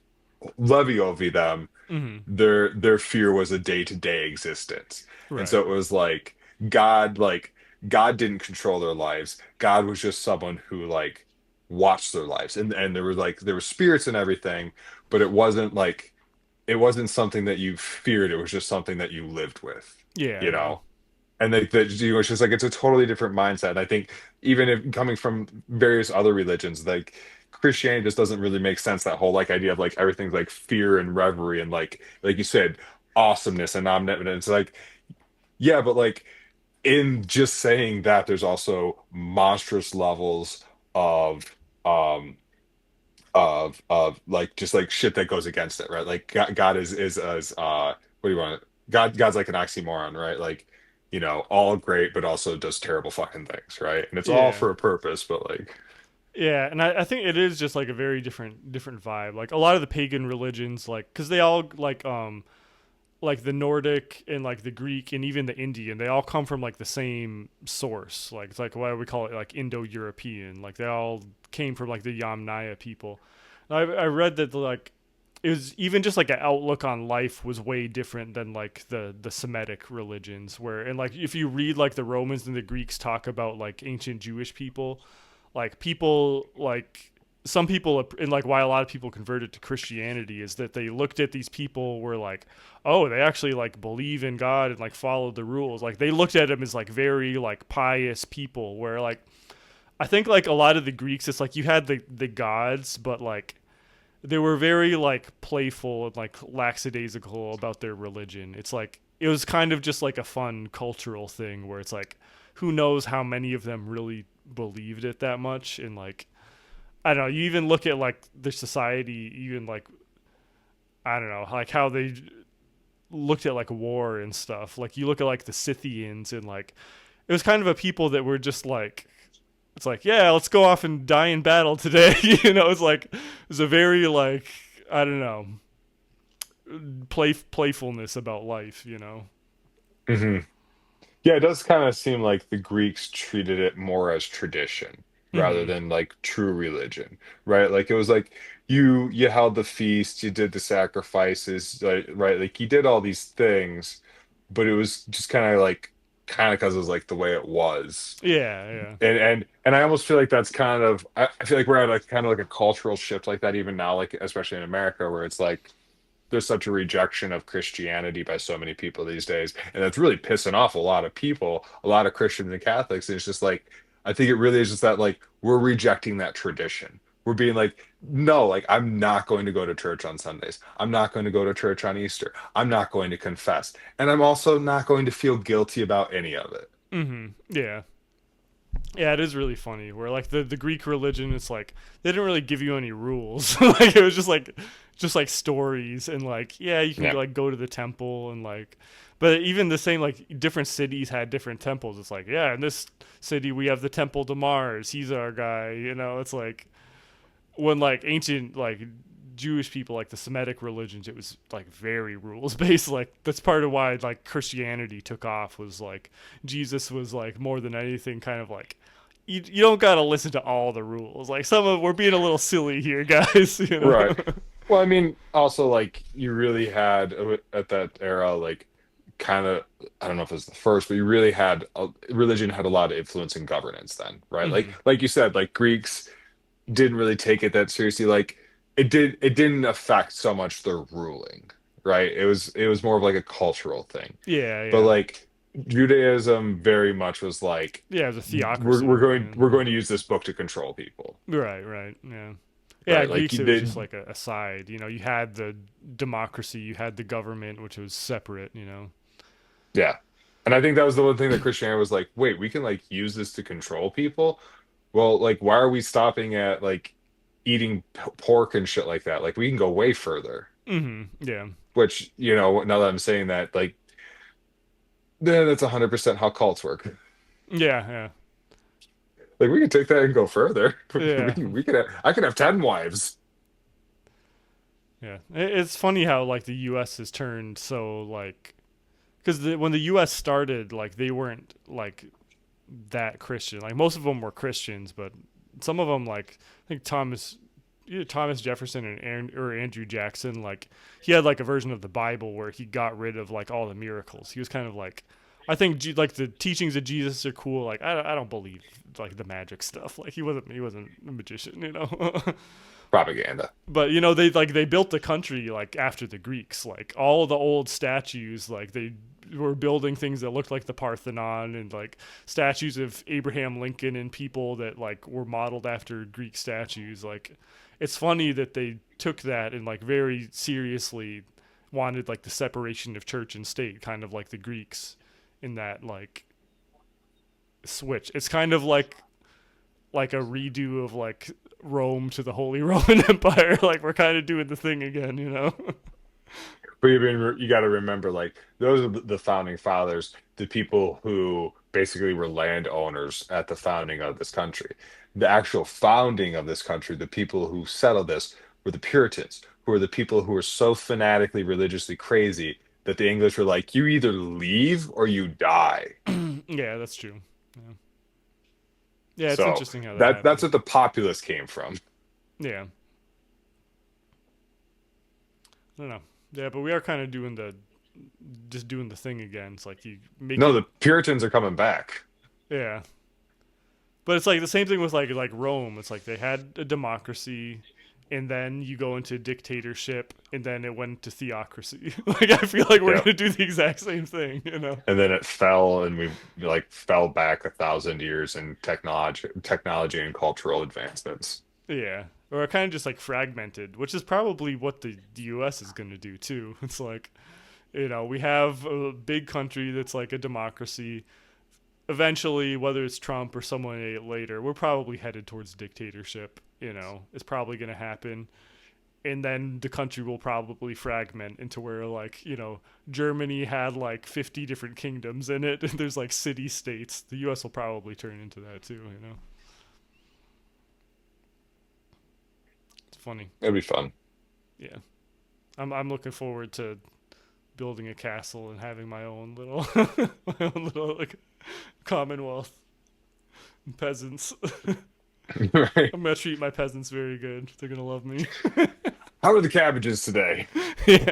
levy over them. Mm-hmm. Their fear was a day-to-day existence. And Right. so it was like God didn't control their lives. God was just someone who like watched their lives. And there were spirits and everything, but it wasn't something that you feared. It was just something that you lived with, Yeah. you know? And it's just like it's a totally different mindset. And I think even if coming from various other religions, like Christianity just doesn't really make sense. That whole like idea of like everything's like fear and reverie and like you said, awesomeness and omnipotence. It's like, yeah, but like in just saying that, there's also monstrous levels of um of like just like shit that goes against it, right? Like God is as what do you want? God's like an oxymoron, right? Like, you know, all great, but also does terrible fucking things, right? And it's all Yeah. for a purpose, but like, Yeah, and I think it is just like a very different vibe. Like a lot of the pagan religions, like because they all like the Nordic and like the Greek and even the Indian, they all come from like the same source. Like it's like why we call it like Indo-European. Like they all came from like the Yamnaya people. And I read that like it was even just like an outlook on life was way different than like the Semitic religions, where and like if you read like the Romans and the Greeks talk about like ancient Jewish people, like people like some people, and like why a lot of people converted to Christianity, is that they looked at these people were like, oh, they actually like believe in God and like follow the rules. Like they looked at them as like very like pious people. Where like I think like a lot of the Greeks, it's like you had the gods, but like they were very like playful and like lackadaisical about their religion. It's like it was kind of just like a fun cultural thing where it's like who knows how many of them really believed it that much. And like I don't know, you even look at like their society, even like I don't know, like how they looked at like war and stuff. Like you look at like the Scythians, and like it was kind of a people that were just like, it's like, yeah, let's go off and die in battle today. It's like it's a very like I don't know, playfulness about life. Hmm. Yeah, it does kind of seem like the Greeks treated it more as tradition rather Hmm. than like true religion, right? Like it was like you held the feast, you did the sacrifices, like, right? Like you did all these things, but it was just kind of because it was like the way it was. Yeah, yeah. And I almost feel like that's kind of I feel like we're at like kind of like a cultural shift like that even now, like especially in America, where it's like there's such a rejection of Christianity by so many people these days, and that's really pissing off a lot of people, a lot of Christians and Catholics. And it's just like I think it really is just that like we're rejecting that tradition. We're being like, no, like I'm not going to go to church on Sundays. I'm not going to go to church on Easter. I'm not going to confess. And I'm also not going to feel guilty about any of it. Yeah. Yeah, it is really funny. Where like the Greek religion, it's like they didn't really give you any rules. Like it was just like stories, and like yeah, you can Yeah. like go to the temple and like, but even the same like different cities had different temples. It's like yeah, in this city we have the temple to Mars. He's our guy. It's like when like ancient like Jewish people, like the Semitic religions, it was like very rules based. Like that's part of why like Christianity took off, was like Jesus was like more than anything kind of like you don't gotta listen to all the rules. Like some of we're being a little silly here, guys. Right. Well, I mean, also like you really had at that era, like kind of, I don't know if it was the first, but you really had religion had a lot of influence in governance then, right? Hmm. Like you said, like Greeks didn't really take it that seriously. Like it didn't affect so much their ruling, right? It was more of like a cultural thing. Yeah, But yeah, like Judaism very much was like yeah. The we're theocracy. we're going And, we're going to use this book to control people, right, right, yeah. Yeah, right? Like Greeks, it was they just like a side. You had the democracy, you had the government, which was separate. Yeah. And I think that was the one thing that Christianity was like, wait, we can like use this to control people. Well, like, why are we stopping at like eating pork and shit like that? Like, we can go way further. Yeah. Which, now that I'm saying that, like, then that's 100% how cults work. Yeah, yeah. Like, we can take that and go further. Yeah. I could have 10 wives. Yeah, it's funny how like the U.S. has turned so like because when the U.S. started, like they weren't like that Christian. Like most of them were Christians, but some of them like I think either Thomas Jefferson or Andrew Jackson, like he had like a version of the Bible where he got rid of like all the miracles. He was kind of like I think like the teachings of Jesus are cool. Like I don't believe like the magic stuff. Like he wasn't a magician. Propaganda. But they built the country like after the Greeks. Like all the old statues, like they were building things that looked like the Parthenon, and like statues of Abraham Lincoln and people that like were modeled after Greek statues. Like it's funny that they took that and like very seriously wanted like the separation of church and state, kind of like the Greeks in that like switch. It's kind of like a redo of like Rome to the Holy Roman Empire. Like we're kind of doing the thing again. But you got to remember, like, those are the founding fathers, the people who basically were landowners at the founding of this country. The actual founding of this country, the people who settled this, were the Puritans, who were the people who were so fanatically religiously crazy that the English were like, you either leave or you die. Yeah, that's true. Yeah. Yeah, it's So interesting how that that's happened. what the populace came from. Yeah, I don't know. Yeah, but we are kind of just doing the thing again. It's like you make No, it. the Puritans are coming back. Yeah, But it's like the same thing with like Rome. It's like they had a democracy, and then you go into dictatorship, and then it went to theocracy. Like I feel like we're Yep. gonna do the exact same thing, you know? And then it fell, and we like fell back 1,000 years in technology and cultural advancements. Yeah. Or kind of just like fragmented, which is probably what the U.S. is gonna do too. It's like, you know, we have a big country that's like a democracy. Eventually, whether it's Trump or someone later, we're probably headed towards dictatorship. You know, it's probably going to happen. And then the country will probably fragment into where, like, you know, Germany had like 50 different kingdoms in it, and there's like city states. The U.S. will probably turn into that too, you know? It's funny. It'd be fun. Yeah. I'm looking forward to building a castle and having my own little, my own little, like, commonwealth. Peasants. Right. I'm gonna treat my peasants very good. They're gonna love me. How are the cabbages today? Yeah.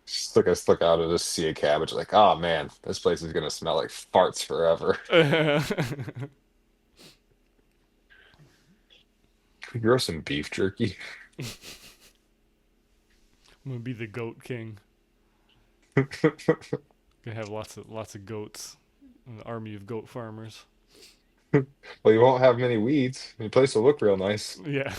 Just look out and just see a cabbage, like, oh man, this place is gonna smell like farts forever. I'm Could we grow some beef jerky? gonna be the goat king. Gonna have lots of goats. An army of goat farmers. Well, you won't have many weeds. Your place will look real nice. Yeah.